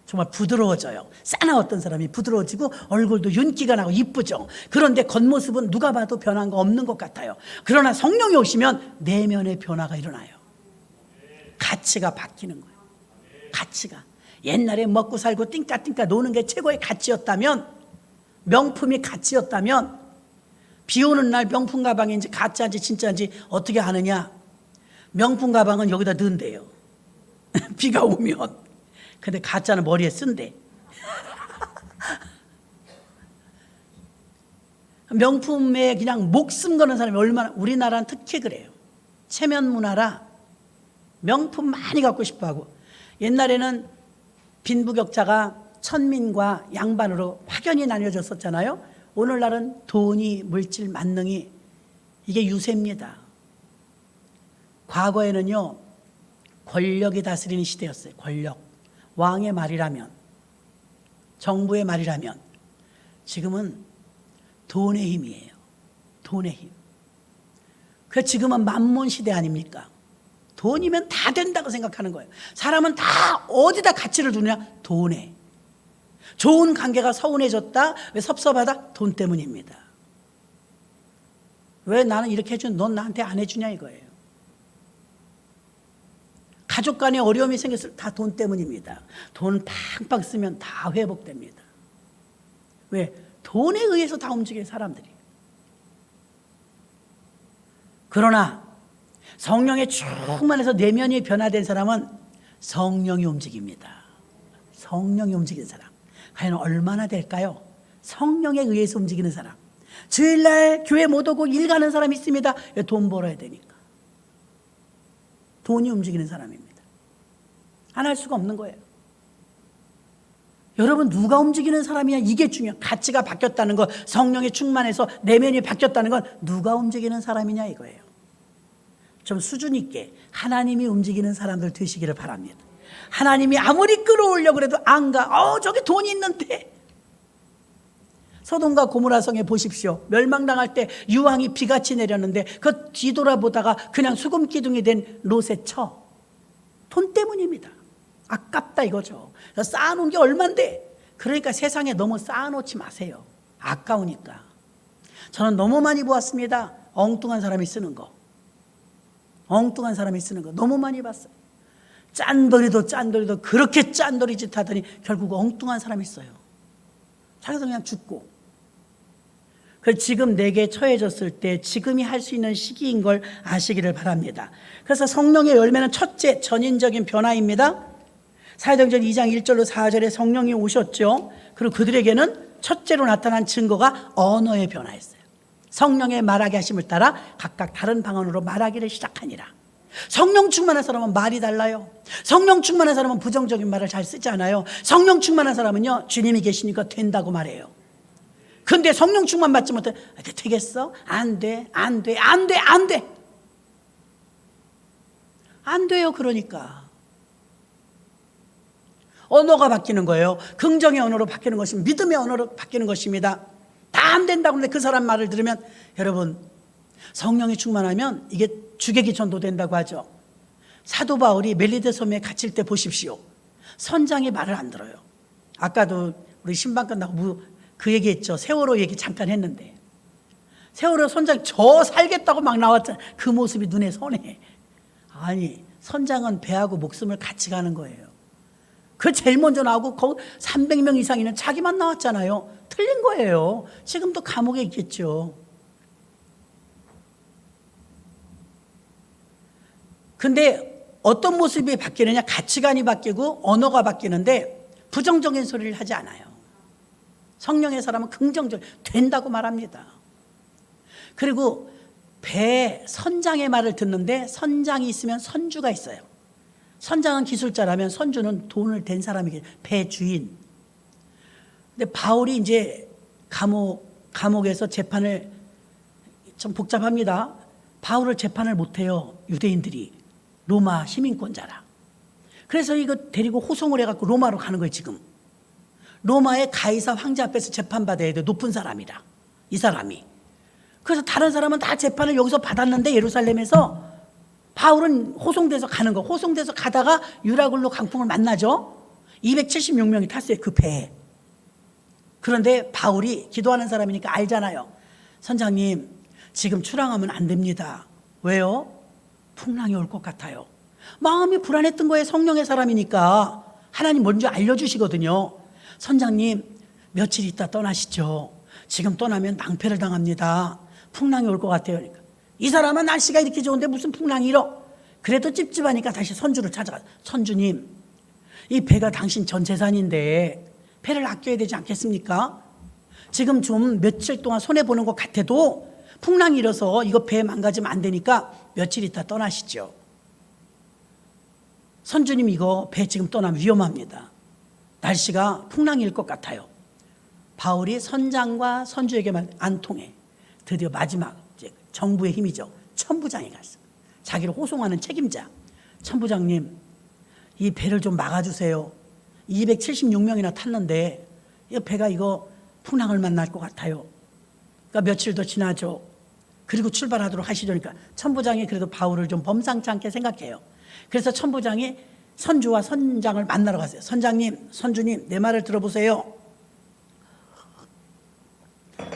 정말 부드러워져요. 싸나웠던 사람이 부드러워지고 얼굴도 윤기가 나고 이쁘죠. 그런데 겉모습은 누가 봐도 변한 거 없는 것 같아요. 그러나 성령이 오시면 내면의 변화가 일어나요. 가치가 바뀌는 거예요. 가치가. 옛날에 먹고 살고 띵까띵까 노는 게 최고의 가치였다면, 명품이 가치였다면, 비 오는 날 명품 가방인지 가짜인지 진짜인지 어떻게 아느냐? 명품 가방은 여기다 넣은대요. 비가 오면. 근데 가짜는 머리에 쓴대. 명품에 그냥 목숨 거는 사람이 얼마나, 우리나라는 특히 그래요. 체면 문화라 명품 많이 갖고 싶어 하고, 옛날에는 빈부격차가 천민과 양반으로 확연히 나뉘어졌었잖아요. 오늘날은 돈이, 물질, 만능이 이게 유세입니다. 과거에는요 권력이 다스리는 시대였어요. 권력, 왕의 말이라면, 정부의 말이라면. 지금은 돈의 힘이에요. 돈의 힘. 그래서 지금은 만몬 시대 아닙니까? 돈이면 다 된다고 생각하는 거예요. 사람은 다 어디다 가치를 두느냐? 돈에. 좋은 관계가 서운해졌다. 왜 섭섭하다? 돈 때문입니다. 왜 나는 이렇게 해주는 넌 나한테 안 해주냐 이거예요. 가족 간에 어려움이 생겼을 때 다 돈 때문입니다. 돈 팡팡 쓰면 다 회복됩니다. 왜? 돈에 의해서 다 움직여요 사람들이. 그러나 성령에 충만해서 내면이 변화된 사람은 성령이 움직입니다. 성령이 움직이는 사람. 과연 얼마나 될까요? 성령에 의해서 움직이는 사람. 주일날 교회 못 오고 일 가는 사람이 있습니다. 돈 벌어야 되니까. 돈이 움직이는 사람입니다. 안 할 수가 없는 거예요. 여러분 누가 움직이는 사람이야? 이게 중요해요. 가치가 바뀌었다는 것, 성령에 충만해서 내면이 바뀌었다는 건 누가 움직이는 사람이냐 이거예요. 좀 수준 있게 하나님이 움직이는 사람들 되시기를 바랍니다. 하나님이 아무리 끌어오려고 해도 안 가. 저기 돈이 있는데. 소돔과 고모라 성에 보십시오. 멸망당할 때 유황이 비같이 내렸는데 그 뒤돌아보다가 그냥 수금 기둥이 된 롯의 처. 돈 때문입니다. 아깝다 이거죠. 쌓아놓은 게 얼만데. 그러니까 세상에 너무 쌓아놓지 마세요. 아까우니까. 저는 너무 많이 보았습니다. 엉뚱한 사람이 쓰는 거. 엉뚱한 사람이 쓰는 거 너무 많이 봤어요. 짠돌이도 그렇게 짠돌이 짓 하더니 결국 엉뚱한 사람이 있어요. 자기도 그냥 죽고. 그래서 지금 내게 처해졌을 때 지금이 할 수 있는 시기인 걸 아시기를 바랍니다. 그래서 성령의 열매는 첫째 전인적인 변화입니다. 사도행전 2장 1절로 4절에 성령이 오셨죠. 그리고 그들에게는 첫째로 나타난 증거가 언어의 변화였어요. 성령의 말하게 하심을 따라 각각 다른 방언으로 말하기를 시작하니라. 성령 충만한 사람은 말이 달라요. 성령 충만한 사람은 부정적인 말을 잘 쓰지 않아요. 성령 충만한 사람은요, 주님이 계시니까 된다고 말해요. 근데 성령 충만 받지 못해, 되겠어? 안 돼. 안 돼요. 그러니까 언어가 바뀌는 거예요. 긍정의 언어로 바뀌는 것입니다. 믿음의 언어로 바뀌는 것입니다. 다 안 된다고 하는데 그 사람 말을 들으면, 여러분, 성령이 충만하면 이게 주객이 전도된다고 하죠. 사도 바울이 멜리데 섬에 갇힐 때 보십시오. 선장이 말을 안 들어요. 아까도 우리 신방 끝나고 그 얘기했죠. 세월호 얘기 잠깐 했는데, 세월호 선장 저 살겠다고 막 나왔잖아요. 그 모습이 눈에 선해. 아니, 선장은 배하고 목숨을 같이 가는 거예요. 그 제일 먼저 나오고 거기 300명 이상 있는 자기만 나왔잖아요. 틀린 거예요. 지금도 감옥에 있겠죠. 근데 어떤 모습이 바뀌느냐? 가치관이 바뀌고 언어가 바뀌는데 부정적인 소리를 하지 않아요. 성령의 사람은 긍정적, 된다고 말합니다. 그리고 배 선장의 말을 듣는데, 선장이 있으면 선주가 있어요. 선장은 기술자라면 선주는 돈을 댄 사람이겠죠. 배 주인. 근데 바울이 이제 감옥에서 재판을, 좀 복잡합니다. 바울을 재판을 못해요. 유대인들이. 로마 시민권자라. 그래서 이거 데리고 호송을 해갖고 로마로 가는 거예요, 지금. 로마의 가이사 황제 앞에서 재판받아야 돼. 높은 사람이라. 이 사람이. 그래서 다른 사람은 다 재판을 여기서 받았는데, 예루살렘에서 바울은 호송돼서 가는 거. 호송돼서 가다가 유라굴로 강풍을 만나죠. 276명이 탔어요, 그 배에. 그런데 바울이 기도하는 사람이니까 알잖아요. 선장님, 지금 출항하면 안 됩니다. 왜요? 풍랑이 올 것 같아요. 마음이 불안했던 거예요. 성령의 사람이니까. 하나님 먼저 알려주시거든요. 선장님, 며칠 있다 떠나시죠. 지금 떠나면 낭패를 당합니다. 풍랑이 올 것 같아요. 그러니까 이 사람은 날씨가 이렇게 좋은데 무슨 풍랑이 일어? 그래도 찝찝하니까 다시 선주를 찾아가. 선주님, 이 배가 당신 전 재산인데 배를 아껴야 되지 않겠습니까? 지금 좀 며칠 동안 손해보는 것 같아도 풍랑이 일어서 이거 배 망가지면 안 되니까 며칠 있다 떠나시죠. 선주님, 이거 배 지금 떠나면 위험합니다. 날씨가 풍랑일 것 같아요. 바울이 선장과 선주에게만 안 통해. 드디어 마지막 이제 정부의 힘이죠. 천부장이 갔어. 자기를 호송하는 책임자. 천부장님, 이 배를 좀 막아주세요. 276명이나 탔는데 이 배가 이거 풍랑을 만날 것 같아요. 그러니까 며칠 더 지나죠. 그리고 출발하도록 하시려니까 천부장이 그래도 바울을 좀 범상치 않게 생각해요. 그래서 천부장이 선주와 선장을 만나러 갔어요. 선장님, 선주님, 내 말을 들어보세요.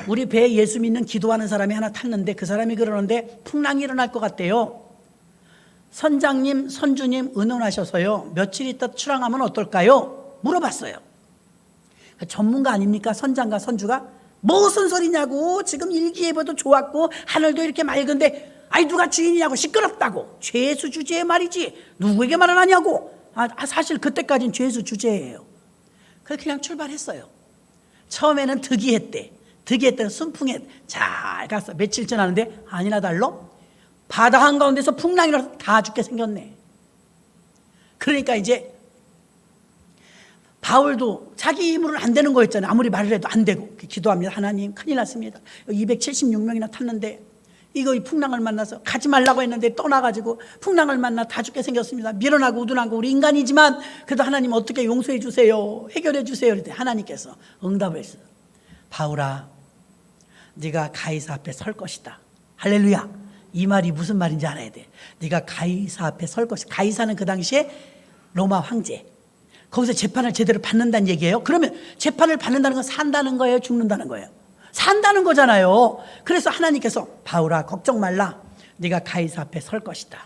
우리 배에 예수 믿는 기도하는 사람이 하나 탔는데 그 사람이 그러는데 풍랑이 일어날 것 같대요. 선장님, 선주님 의논하셔서요, 며칠 있다 출항하면 어떨까요? 물어봤어요. 전문가 아닙니까? 선장과 선주가. 무슨 소리냐고. 지금 일기예보도 좋았고 하늘도 이렇게 맑은데, 아이 누가 주인이냐고. 시끄럽다고. 죄수 주제에 말이지 누구에게 말을 하냐고. 사실 그때까지는 죄수 주제예요. 그래서 그냥 출발했어요. 처음에는 득이했대. 득이했던 순풍에 잘 갔어. 며칠 지나는데 아니나 달러 바다 한가운데서 풍랑이 나서 다 죽게 생겼네. 그러니까 이제 바울도 자기 힘으로는 안 되는 거였잖아요. 아무리 말을 해도 안 되고 기도합니다. 하나님, 큰일 났습니다. 276명이나 탔는데 이거 이 풍랑을 만나서 가지 말라고 했는데 떠나가지고 풍랑을 만나 다 죽게 생겼습니다. 미련하고 우둔하고 우리 인간이지만 그래도 하나님 어떻게 용서해 주세요. 해결해 주세요. 그랬더니 하나님께서 응답을 했어요. 바울아, 네가 가이사 앞에 설 것이다. 할렐루야. 이 말이 무슨 말인지 알아야 돼. 네가 가이사 앞에 설 것이다. 가이사는 그 당시에 로마 황제. 거기서 재판을 제대로 받는다는 얘기예요. 그러면 재판을 받는다는 건 산다는 거예요, 죽는다는 거예요? 산다는 거잖아요. 그래서 하나님께서 바울아, 걱정 말라. 네가 가이사 앞에 설 것이다.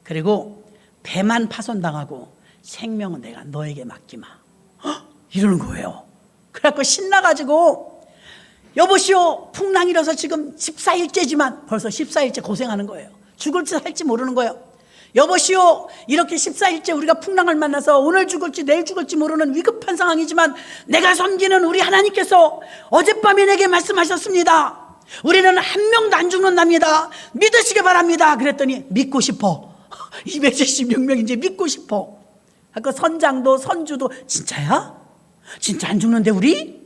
그리고 배만 파손당하고 생명은 내가 너에게 맡기마. 이러는 거예요. 그래갖고 신나가지고, 여보시오, 풍랑이 일어서 지금 14일째지만 벌써 14일째 고생하는 거예요. 죽을지 살지 모르는 거예요. 여보시오, 이렇게 14일째 우리가 풍랑을 만나서 오늘 죽을지 내일 죽을지 모르는 위급한 상황이지만 내가 섬기는 우리 하나님께서 어젯밤에 내게 말씀하셨습니다. 우리는 한 명도 안 죽는답니다. 믿으시기 바랍니다. 그랬더니 믿고 싶어. 276명 이제 믿고 싶어. 아까 선장도 선주도 진짜야? 진짜 안 죽는데 우리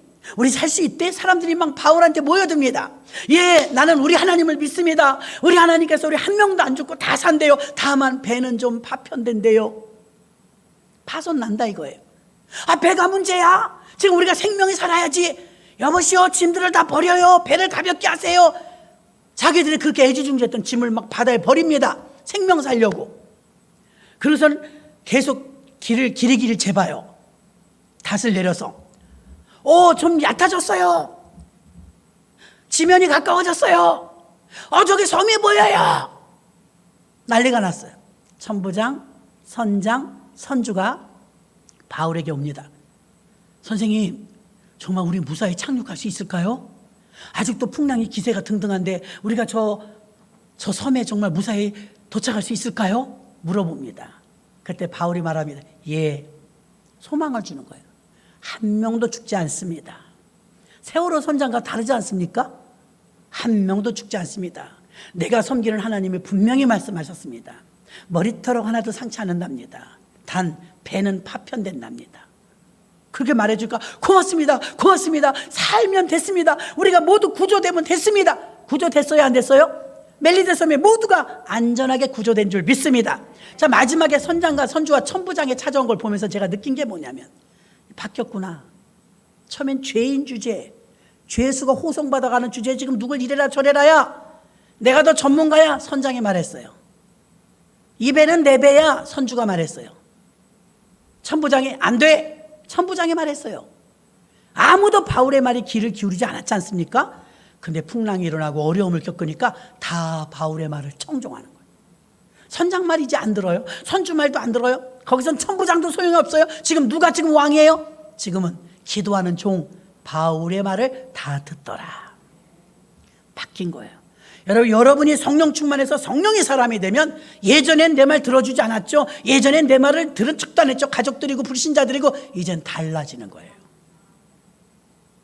살 수 있대? 사람들이 막 바울한테 모여듭니다. 예, 나는 우리 하나님을 믿습니다. 우리 하나님께서 우리 한 명도 안 죽고 다 산대요. 다만 배는 좀 파편된대요. 파손 난다 이거예요. 아, 배가 문제야? 지금 우리가 생명이 살아야지. 여보시오, 짐들을 다 버려요. 배를 가볍게 하세요. 자기들이 그렇게 애지중지했던 짐을 막 바다에 버립니다. 생명 살려고. 그래서는 계속 길이기를 재봐요. 닷을 내려서. 좀 얕아졌어요. 지면이 가까워졌어요. 저기 섬이 보여요. 난리가 났어요. 천부장, 선장, 선주가 바울에게 옵니다. 선생님, 정말 우리 무사히 착륙할 수 있을까요? 아직도 풍랑이 기세가 등등한데 우리가 저 섬에 정말 무사히 도착할 수 있을까요? 물어봅니다. 그때 바울이 말합니다. 예, 소망을 주는 거예요. 한 명도 죽지 않습니다. 세월호 선장과 다르지 않습니까? 한 명도 죽지 않습니다. 내가 섬기는 하나님이 분명히 말씀하셨습니다. 머리털 하나도 상치 않는답니다. 단 배는 파편된답니다. 그렇게 말해줄까? 고맙습니다. 고맙습니다. 살면 됐습니다. 우리가 모두 구조되면 됐습니다. 구조됐어요? 안 됐어요? 멜리데 섬에 모두가 안전하게 구조된 줄 믿습니다. 자, 마지막에 선장과 선주와 천부장에 찾아온 걸 보면서 제가 느낀 게 뭐냐면, 바뀌었구나. 처음엔 죄인 주제, 죄수가 호송받아가는 주제에 지금 누굴 이래라 저래라야, 내가 더 전문가야, 선장이 말했어요. 이 배는 내 배야, 선주가 말했어요. 천부장이 안 돼, 천부장이 말했어요. 아무도 바울의 말에 귀를 기울이지 않았지 않습니까? 근데 풍랑이 일어나고 어려움을 겪으니까 다 바울의 말을 청종하는 거예요. 선장 말 이제 안 들어요. 선주 말도 안 들어요. 거기선 천부장도 소용이 없어요. 지금 누가 지금 왕이에요? 지금은 기도하는 종 바울의 말을 다 듣더라. 바뀐 거예요. 여러분이 성령 충만해서 성령의 사람이 되면, 예전엔 내 말 들어주지 않았죠. 예전엔 내 말을 들은 척도 안 했죠. 가족들이고 불신자들이고. 이젠 달라지는 거예요.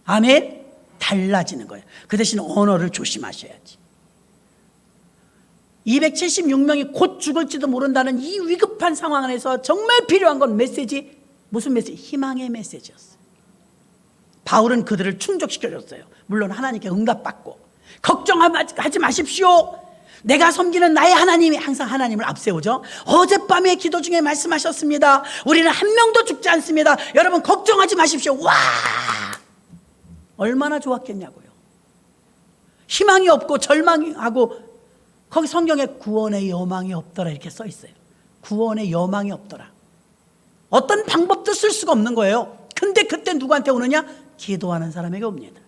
아멘. 달라지는 거예요. 그 대신 언어를 조심하셔야지. 276명이 곧 죽을지도 모른다는 이 위급한 상황 안에서 정말 필요한 건 메시지, 무슨 메시지? 희망의 메시지였어요. 바울은 그들을 충족시켜줬어요. 물론 하나님께 응답받고. 걱정하지 마십시오. 내가 섬기는 나의 하나님이, 항상 하나님을 앞세우죠. 어젯밤에 기도 중에 말씀하셨습니다. 우리는 한 명도 죽지 않습니다. 여러분 걱정하지 마십시오. 와, 얼마나 좋았겠냐고요. 희망이 없고 절망하고, 거기 성경에 구원의 여망이 없더라 이렇게 써 있어요. 구원의 여망이 없더라. 어떤 방법도 쓸 수가 없는 거예요. 근데 그때 누구한테 오느냐? 기도하는 사람에게 옵니다.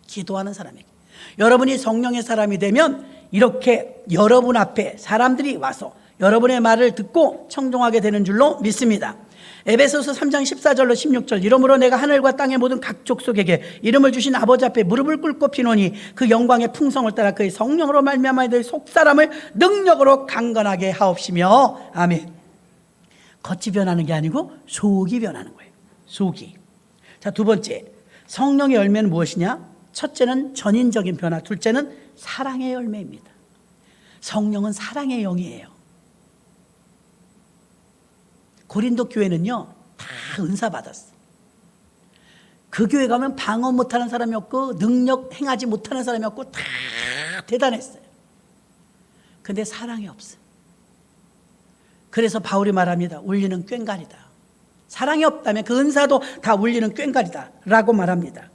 기도하는 사람에게. 여러분이 성령의 사람이 되면 이렇게 여러분 앞에 사람들이 와서 여러분의 말을 듣고 청종하게 되는 줄로 믿습니다. 에베소서 3장 14절로 16절, 이러므로 내가 하늘과 땅의 모든 각 족속에게 이름을 주신 아버지 앞에 무릎을 꿇고 비노니 그 영광의 풍성을 따라 그의 성령으로 말미암아 들 속사람을 능력으로 강건하게 하옵시며. 아멘. 겉이 변하는 게 아니고 속이 변하는 거예요. 속이. 자, 두 번째, 성령의 열매는 무엇이냐? 첫째는 전인적인 변화, 둘째는 사랑의 열매입니다. 성령은 사랑의 영이에요. 고린도 교회는요, 다 은사 받았어. 그 교회 가면 방언 못하는 사람이 없고 능력 행하지 못하는 사람이 없고 다 대단했어요. 근데 사랑이 없어요. 그래서 바울이 말합니다. 울리는 꽹과리다. 사랑이 없다면 그 은사도 다 울리는 꽹과리다 라고 말합니다.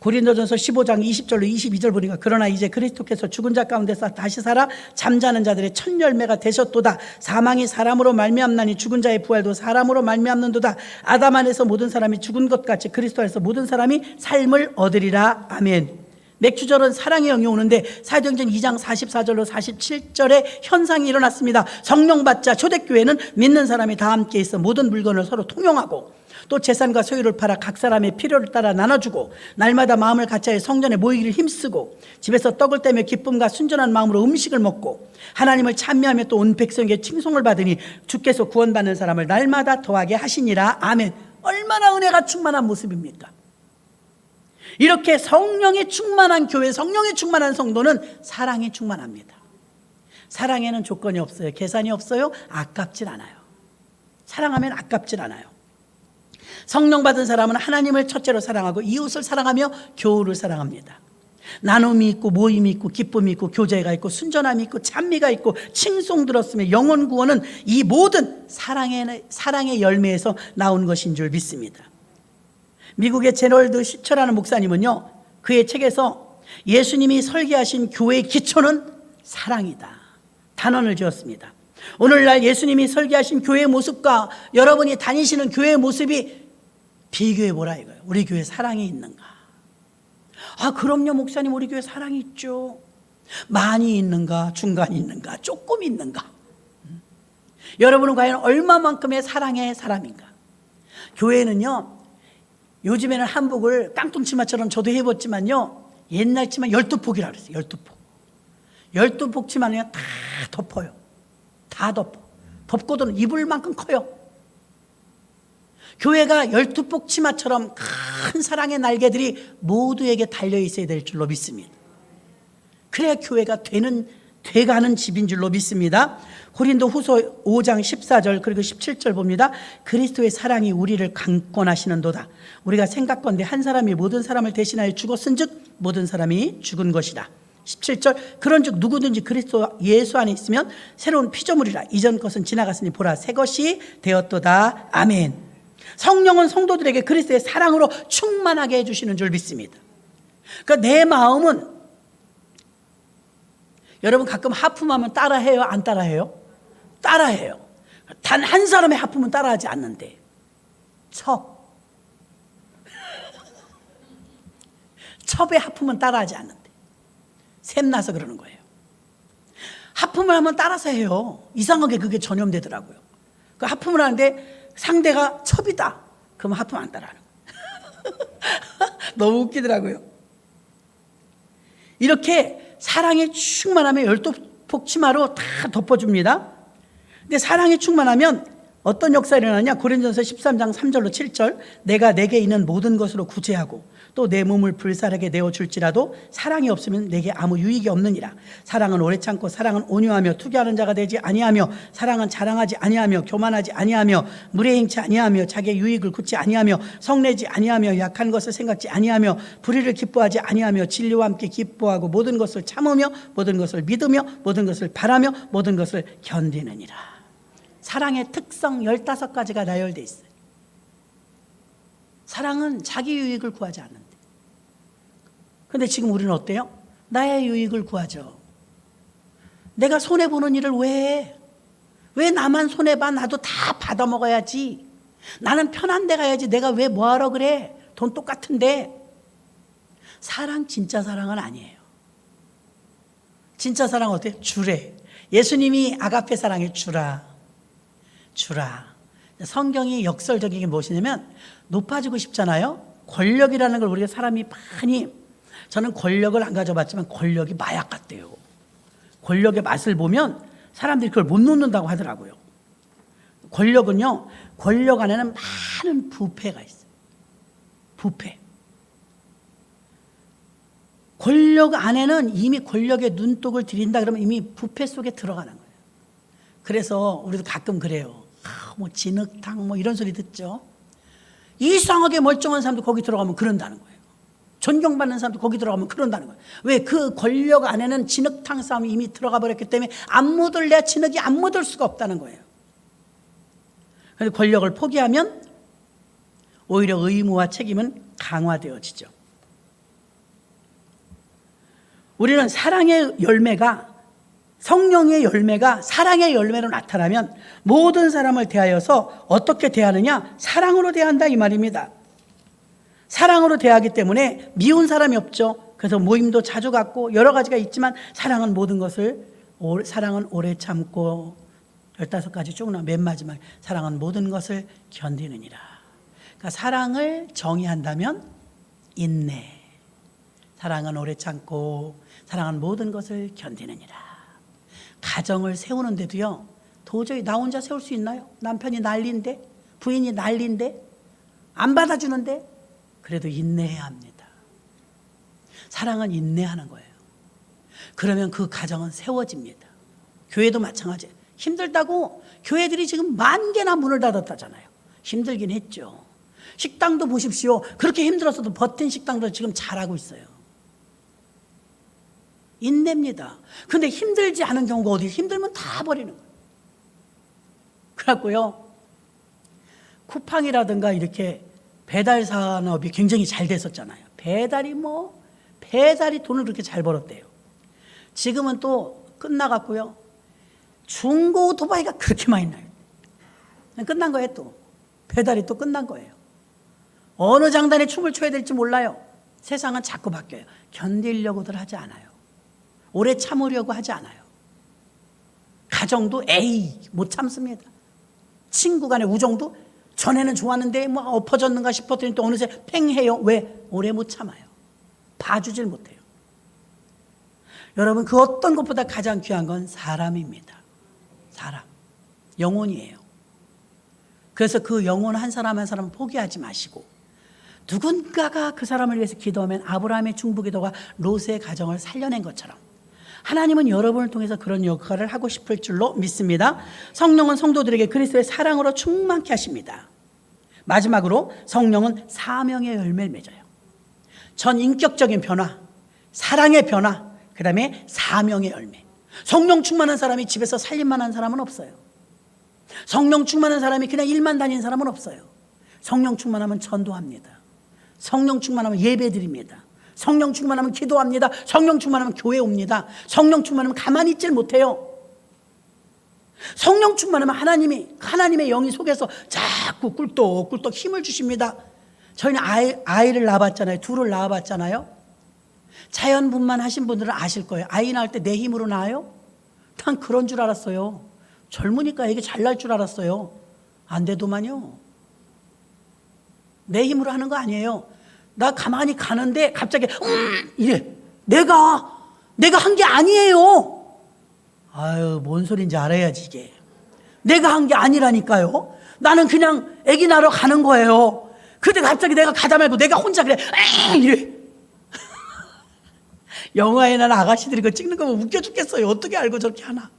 고린도전서 15장 20절로 22절 보니까 그러나 이제 그리스도께서 죽은 자 가운데서 다시 살아 잠자는 자들의 첫 열매가 되셨도다. 사망이 사람으로 말미암나니 죽은 자의 부활도 사람으로 말미암는도다. 아담 안에서 모든 사람이 죽은 것 같이 그리스도 안에서 모든 사람이 삶을 얻으리라. 아멘. 맥주절은 사랑의 영이 오는데 사도행전 2장 44절로 47절에 현상이 일어났습니다. 성령 받자 초대교회는 믿는 사람이 다 함께 있어 모든 물건을 서로 통용하고 또 재산과 소유를 팔아 각 사람의 필요를 따라 나눠주고 날마다 마음을 같이하여 성전에 모이기를 힘쓰고 집에서 떡을 떼며 기쁨과 순전한 마음으로 음식을 먹고 하나님을 찬미하며 또 온 백성에게 칭송을 받으니 주께서 구원받는 사람을 날마다 더하게 하시니라. 아멘. 얼마나 은혜가 충만한 모습입니까? 이렇게 성령에 충만한 교회, 성령에 충만한 성도는 사랑에 충만합니다. 사랑에는 조건이 없어요. 계산이 없어요. 아깝진 않아요. 사랑하면 아깝진 않아요. 성령 받은 사람은 하나님을 첫째로 사랑하고 이웃을 사랑하며 교우를 사랑합니다. 나눔이 있고 모임이 있고 기쁨이 있고 교제가 있고 순전함이 있고 찬미가 있고 칭송 들었으며 영혼 구원은 이 모든 사랑의 열매에서 나온 것인 줄 믿습니다. 미국의 제럴드 시처라는 목사님은요, 그의 책에서 예수님이 설계하신 교회의 기초는 사랑이다 단언을 지었습니다. 오늘날 예수님이 설계하신 교회의 모습과 여러분이 다니시는 교회의 모습이 비교해보라 이거예요. 우리 교회 사랑이 있는가? 아, 그럼요 목사님, 우리 교회 사랑이 있죠. 많이 있는가? 중간이 있는가? 조금 있는가? 여러분은 과연 얼마만큼의 사랑의 사람인가? 교회는요, 요즘에는 한복을 깡통치마처럼 저도 해봤지만요, 옛날 치마 12폭이라고 그랬어요. 12폭. 12폭 치마는요 다 덮어요. 다 덮어. 덮고도 입을 만큼 커요. 교회가 12폭 치마처럼 큰 사랑의 날개들이 모두에게 달려 있어야 될 줄로 믿습니다. 그래야 교회가 돼가는 집인 줄로 믿습니다. 고린도 후서 5장 14절 그리고 17절 봅니다. 그리스도의 사랑이 우리를 강권하시는도다. 우리가 생각건대 한 사람이 모든 사람을 대신하여 죽었은즉 모든 사람이 죽은 것이다. 17절 그런즉 누구든지 그리스도 예수 안에 있으면 새로운 피조물이라. 이전 것은 지나갔으니 보라 새 것이 되었도다. 아멘. 성령은 성도들에게 그리스도의 사랑으로 충만하게 해주시는 줄 믿습니다. 그러니까 내 마음은, 여러분 가끔 하품하면 따라해요? 안 따라해요? 따라해요. 단 한 사람의 하품은 따라하지 않는데, 첩의 하품은 따라하지 않는데 샘나서 그러는 거예요. 하품을 하면 따라서 해요. 이상하게 그게 전염되더라고요. 그 하품을 하는데 상대가 첩이다. 그럼 하품 안 따라하는 거예요. 너무 웃기더라고요. 이렇게 사랑에 충만하면 12폭 치마로 다 덮어줍니다. 근데 사랑에 충만하면 어떤 역사가 일어나냐? 고린도전서 13장 3절로 7절 내가 내게 있는 모든 것으로 구제하고 또 내 몸을 불살하게 내어줄지라도 사랑이 없으면 내게 아무 유익이 없느니라. 사랑은 오래 참고 사랑은 온유하며 투기하는 자가 되지 아니하며 사랑은 자랑하지 아니하며 교만하지 아니하며 물에 행치 아니하며 자기의 유익을 굳지 아니하며 성내지 아니하며 약한 것을 생각지 아니하며 불의를 기뻐하지 아니하며 진리와 함께 기뻐하고 모든 것을 참으며 모든 것을 믿으며 모든 것을 바라며 모든 것을 견디느니라. 사랑의 특성 15가지가 나열되어 있어요. 사랑은 자기 유익을 구하지 않는데. 그런데 지금 우리는 어때요? 나의 유익을 구하죠. 내가 손해보는 일을 왜 해? 왜 나만 손해봐? 나도 다 받아먹어야지. 나는 편한 데 가야지. 내가 왜 뭐하러 그래? 돈 똑같은데. 사랑, 진짜 사랑은 아니에요. 진짜 사랑은 어때요? 주래. 예수님이 아가페 사랑에 주라. 성경이 역설적이게 무엇이냐면 높아지고 싶잖아요. 권력이라는 걸 우리가 사람이 많이, 저는 권력을 안 가져봤지만 권력이 마약 같대요. 권력의 맛을 보면 사람들이 그걸 못 놓는다고 하더라고요. 권력은요, 권력 안에는 많은 부패가 있어요. 부패. 권력 안에는 이미 권력의 눈독을 들인다 그러면 이미 부패 속에 들어가는 거예요. 그래서 우리도 가끔 그래요. 뭐 진흙탕 뭐 이런 소리 듣죠. 이상하게 멀쩡한 사람도 거기 들어가면 그런다는 거예요. 존경받는 사람도 거기 들어가면 그런다는 거예요. 왜? 그 권력 안에는 진흙탕 싸움이 이미 들어가 버렸기 때문에 안 묻을래야 진흙이 안 묻을 수가 없다는 거예요. 그래서 권력을 포기하면 오히려 의무와 책임은 강화되어지죠. 우리는 사랑의 열매가, 성령의 열매가 사랑의 열매로 나타나면 모든 사람을 대하여서 어떻게 대하느냐? 사랑으로 대한다 이 말입니다. 사랑으로 대하기 때문에 미운 사람이 없죠. 그래서 모임도 자주 갖고 여러 가지가 있지만 사랑은 모든 것을, 사랑은 오래 참고 15가지 쭉 나와. 맨 마지막에 사랑은 모든 것을 견디느니라. 그러니까 사랑을 정의한다면 인내, 사랑은 오래 참고 사랑은 모든 것을 견디느니라. 가정을 세우는데도요, 도저히 나 혼자 세울 수 있나요? 남편이 난리인데, 부인이 난리인데, 안 받아주는데, 그래도 인내해야 합니다. 사랑은 인내하는 거예요. 그러면 그 가정은 세워집니다. 교회도 마찬가지예요. 힘들다고 교회들이 지금 10,000개나 문을 닫았다잖아요. 힘들긴 했죠. 식당도 보십시오. 그렇게 힘들었어도 버틴 식당도 지금 잘하고 있어요. 인내입니다. 근데 힘들지 않은 경우가 어디, 힘들면 다 버리는 거예요. 그래갖고요, 쿠팡이라든가 이렇게 배달 산업이 굉장히 잘 됐었잖아요. 배달이 돈을 그렇게 잘 벌었대요. 지금은 또 끝나갔고요. 중고 오토바이가 그렇게 많이 나요. 끝난 거예요. 또 배달이 또 끝난 거예요. 어느 장단에 춤을 춰야 될지 몰라요. 세상은 자꾸 바뀌어요. 견디려고들 하지 않아요. 오래 참으려고 하지 않아요. 가정도 못 참습니다. 친구 간의 우정도 전에는 좋았는데 엎어졌는가 싶었더니 또 어느새 팽해요. 왜? 오래 못 참아요. 봐주질 못해요. 여러분, 그 어떤 것보다 가장 귀한 건 사람입니다. 사람, 영혼이에요. 그래서 그 영혼 한 사람 한 사람 포기하지 마시고, 누군가가 그 사람을 위해서 기도하면 아브라함의 중보기도가 롯의 가정을 살려낸 것처럼 하나님은 여러분을 통해서 그런 역할을 하고 싶을 줄로 믿습니다. 성령은 성도들에게 그리스도의 사랑으로 충만케 하십니다. 마지막으로 성령은 사명의 열매를 맺어요. 전 인격적인 변화, 사랑의 변화, 그 다음에 사명의 열매. 성령 충만한 사람이 집에서 살림만 한 사람은 없어요. 성령 충만한 사람이 그냥 일만 다니는 사람은 없어요. 성령 충만하면 전도합니다. 성령 충만하면 예배드립니다. 성령 충만하면 기도합니다. 성령 충만하면 교회 옵니다. 성령 충만하면 가만히 있질 못해요. 성령 충만하면 하나님의 영이 속에서 자꾸 꿀떡꿀떡 힘을 주십니다. 저희는 아이를 낳아봤잖아요. 둘을 낳아봤잖아요. 자연분만 하신 분들은 아실 거예요. 아이 낳을 때 내 힘으로 낳아요? 난 그런 줄 알았어요. 젊으니까 애기 잘 낳을 줄 알았어요. 안 되더만요. 내 힘으로 하는 거 아니에요. 나 가만히 가는데 갑자기 이래. 내가 한 게 아니에요. 아유, 뭔 소린지 알아야지 이게. 내가 한 게 아니라니까요. 나는 그냥 애기 낳으러 가는 거예요. 근데 갑자기 내가 가다 말고 내가 혼자 그래. 이래. 영화에는 아가씨들이 그거 찍는 거 보면 웃겨 죽겠어요. 어떻게 알고 저렇게 하나.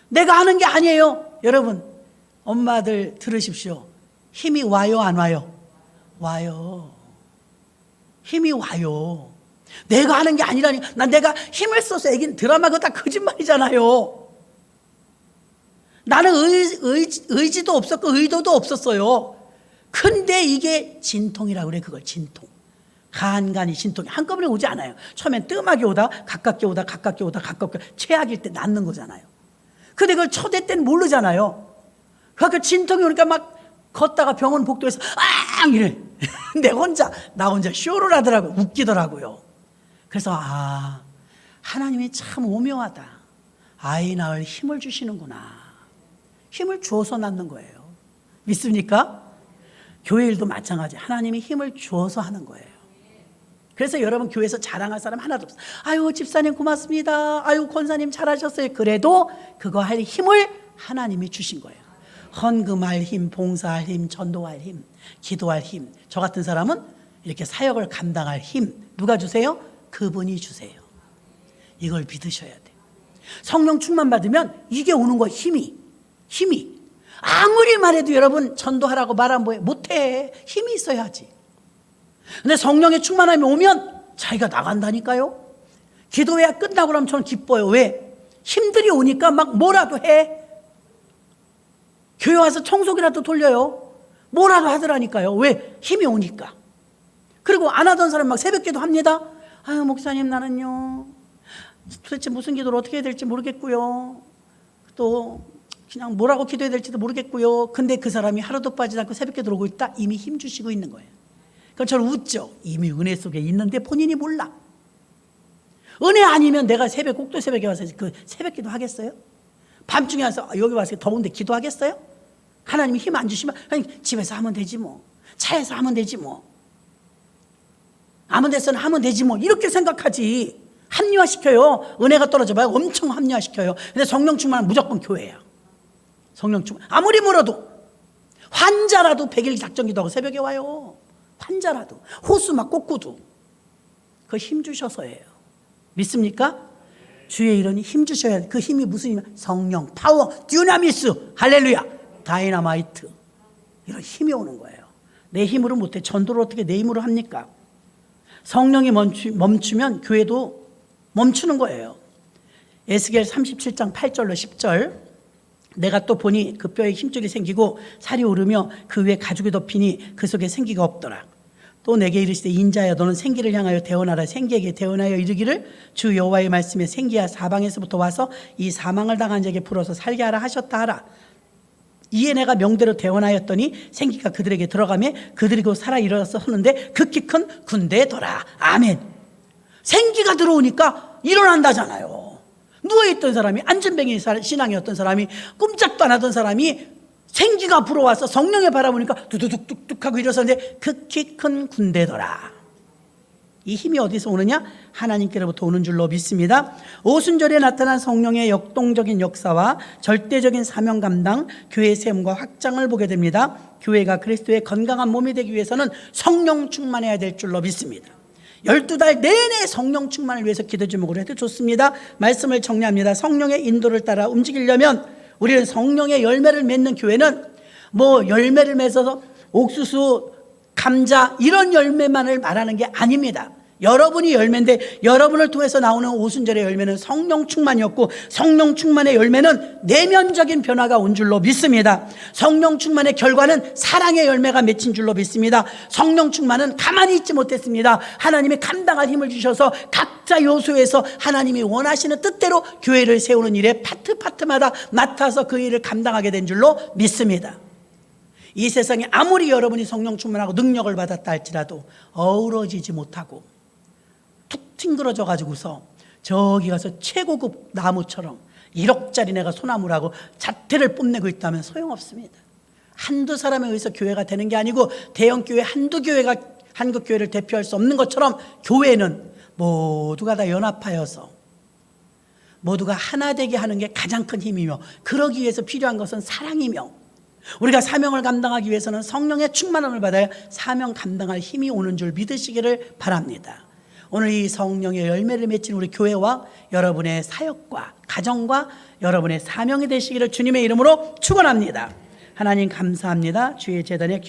내가 하는 게 아니에요. 여러분, 엄마들 들으십시오. 힘이 와요, 안 와요? 와요. 힘이 와요. 내가 하는 게 아니라니. 내가 힘을 써서 애기는, 드라마 그거 다 거짓말이잖아요. 나는 의지도 없었고 의도도 없었어요. 근데 이게 진통이라고 그래. 그걸 진통. 간간이 진통이 한꺼번에 오지 않아요. 처음엔 뜸하게 오다 가깝게 오다 최악일 때 낫는 거잖아요. 근데 그걸 초대 때는 모르잖아요. 그러니까 진통이 오니까 막 걷다가 병원 복도에서 이래. 나 혼자 쇼를 하더라고요. 웃기더라고요. 그래서 하나님이 참 오묘하다. 아이 낳을 힘을 주시는구나. 힘을 주어서 낳는 거예요. 믿습니까? 교회 일도 마찬가지. 하나님이 힘을 주어서 하는 거예요. 그래서 여러분 교회에서 자랑할 사람 하나도 없어요. 아유, 집사님 고맙습니다. 아유, 권사님 잘하셨어요. 그래도 그거 할 힘을 하나님이 주신 거예요. 헌금할 힘, 봉사할 힘, 전도할 힘, 기도할 힘. 저 같은 사람은 이렇게 사역을 감당할 힘. 누가 주세요? 그분이 주세요. 이걸 믿으셔야 돼요. 성령 충만 받으면 이게 오는 거예요. 힘이. 아무리 말해도 여러분 전도하라고 말하면 뭐해? 못해. 힘이 있어야지. 근데 성령의 충만함이 오면 자기가 나간다니까요. 기도회가 끝나고 나면 저는 기뻐요. 왜? 힘들이 오니까 막 뭐라도 해. 교회 와서 청소기라도 돌려요. 뭐라도 하더라니까요. 왜? 힘이 오니까. 그리고 안 하던 사람 막 새벽기도 합니다. 아유 목사님 나는요 도대체 무슨 기도를 어떻게 해야 될지 모르겠고요. 또 그냥 뭐라고 기도해야 될지도 모르겠고요. 근데 그 사람이 하루도 빠지지 않고 새벽에 들어오고 있다. 이미 힘주시고 있는 거예요. 그럼 저는 웃죠. 이미 은혜 속에 있는데 본인이 몰라. 은혜 아니면 내가 꼭두 새벽에 와서 그 새벽 기도 하겠어요? 밤중에 와서 여기 와서 더운데 기도하겠어요? 하나님이 힘 안 주시면 집에서 하면 되지 뭐. 차에서 하면 되지 뭐. 아무 데서나 하면 되지 뭐. 이렇게 생각하지. 합리화시켜요. 은혜가 떨어져 봐요. 엄청 합리화시켜요. 근데 성령 충만은 무조건 교회야. 성령 충만. 아무리 멀어도 환자라도 100일 작전 기도하고 새벽에 와요. 환자라도 호수 막 꽂고도 그 힘 주셔서예요. 믿습니까? 주의 이름이 힘 주셔야 돼. 그 힘이 무슨 힘이야? 성령, 파워, 듀나미스, 할렐루야, 다이나마이트. 이런 힘이 오는 거예요. 내 힘으로 못해. 전도를 어떻게 내 힘으로 합니까? 성령이 멈추면 교회도 멈추는 거예요. 에스겔 37장 8절로 10절. 내가 또 보니 그 뼈에 힘줄이 생기고 살이 오르며 그 위에 가죽이 덮이니 그 속에 생기가 없더라. 또 내게 이르시되 인자여 너는 생기를 향하여 대언하라. 생기에게 대언하여 이르기를 주 여호와의 말씀에 생기야 사방에서부터 와서 이 사망을 당한 자에게 불어서 살게 하라 하셨다 하라. 이에 내가 명대로 대언하였더니 생기가 그들에게 들어가며 그들이 곧 살아 일어나서 서는데 극히 큰 군대더라. 아멘. 생기가 들어오니까 일어난다잖아요. 누워있던 사람이 안전뱅이 신앙이었던 사람이 꼼짝도 안 하던 사람이 생기가 불어와서 성령에 바라보니까 두두둑뚝뚝 하고 일어서는데 극히 큰 군대더라. 이 힘이 어디서 오느냐? 하나님께로부터 오는 줄로 믿습니다. 오순절에 나타난 성령의 역동적인 역사와 절대적인 사명 감당, 교회의 세움과 확장을 보게 됩니다. 교회가 그리스도의 건강한 몸이 되기 위해서는 성령 충만해야 될 줄로 믿습니다. 12달 내내 성령 충만을 위해서 기도 제목으로 해도 좋습니다. 말씀을 정리합니다. 성령의 인도를 따라 움직이려면 우리는 성령의 열매를 맺는 교회는 뭐 열매를 맺어서 옥수수, 감자 이런 열매만을 말하는 게 아닙니다. 여러분이 열매인데 여러분을 통해서 나오는 오순절의 열매는 성령 충만이었고 성령 충만의 열매는 내면적인 변화가 온 줄로 믿습니다. 성령 충만의 결과는 사랑의 열매가 맺힌 줄로 믿습니다. 성령 충만은 가만히 있지 못했습니다. 하나님이 감당할 힘을 주셔서 각자 요소에서 하나님이 원하시는 뜻대로 교회를 세우는 일에 파트마다 맡아서 그 일을 감당하게 된 줄로 믿습니다. 이 세상에 아무리 여러분이 성령 충만하고 능력을 받았다 할지라도 어우러지지 못하고 툭 튕그러져 가지고서 저기 가서 최고급 나무처럼 1억짜리 내가 소나무라고 자태를 뽐내고 있다면 소용없습니다. 한두 사람에 의해서 교회가 되는 게 아니고 대형교회 한두 교회가 한국교회를 대표할 수 없는 것처럼 교회는 모두가 다 연합하여서 모두가 하나 되게 하는 게 가장 큰 힘이며 그러기 위해서 필요한 것은 사랑이며 우리가 사명을 감당하기 위해서는 성령의 충만함을 받아야 사명 감당할 힘이 오는 줄 믿으시기를 바랍니다. 오늘 이 성령의 열매를 맺힌 우리 교회와 여러분의 사역과 가정과 여러분의 사명이 되시기를 주님의 이름으로 축원합니다. 하나님 감사합니다. 주의 제단에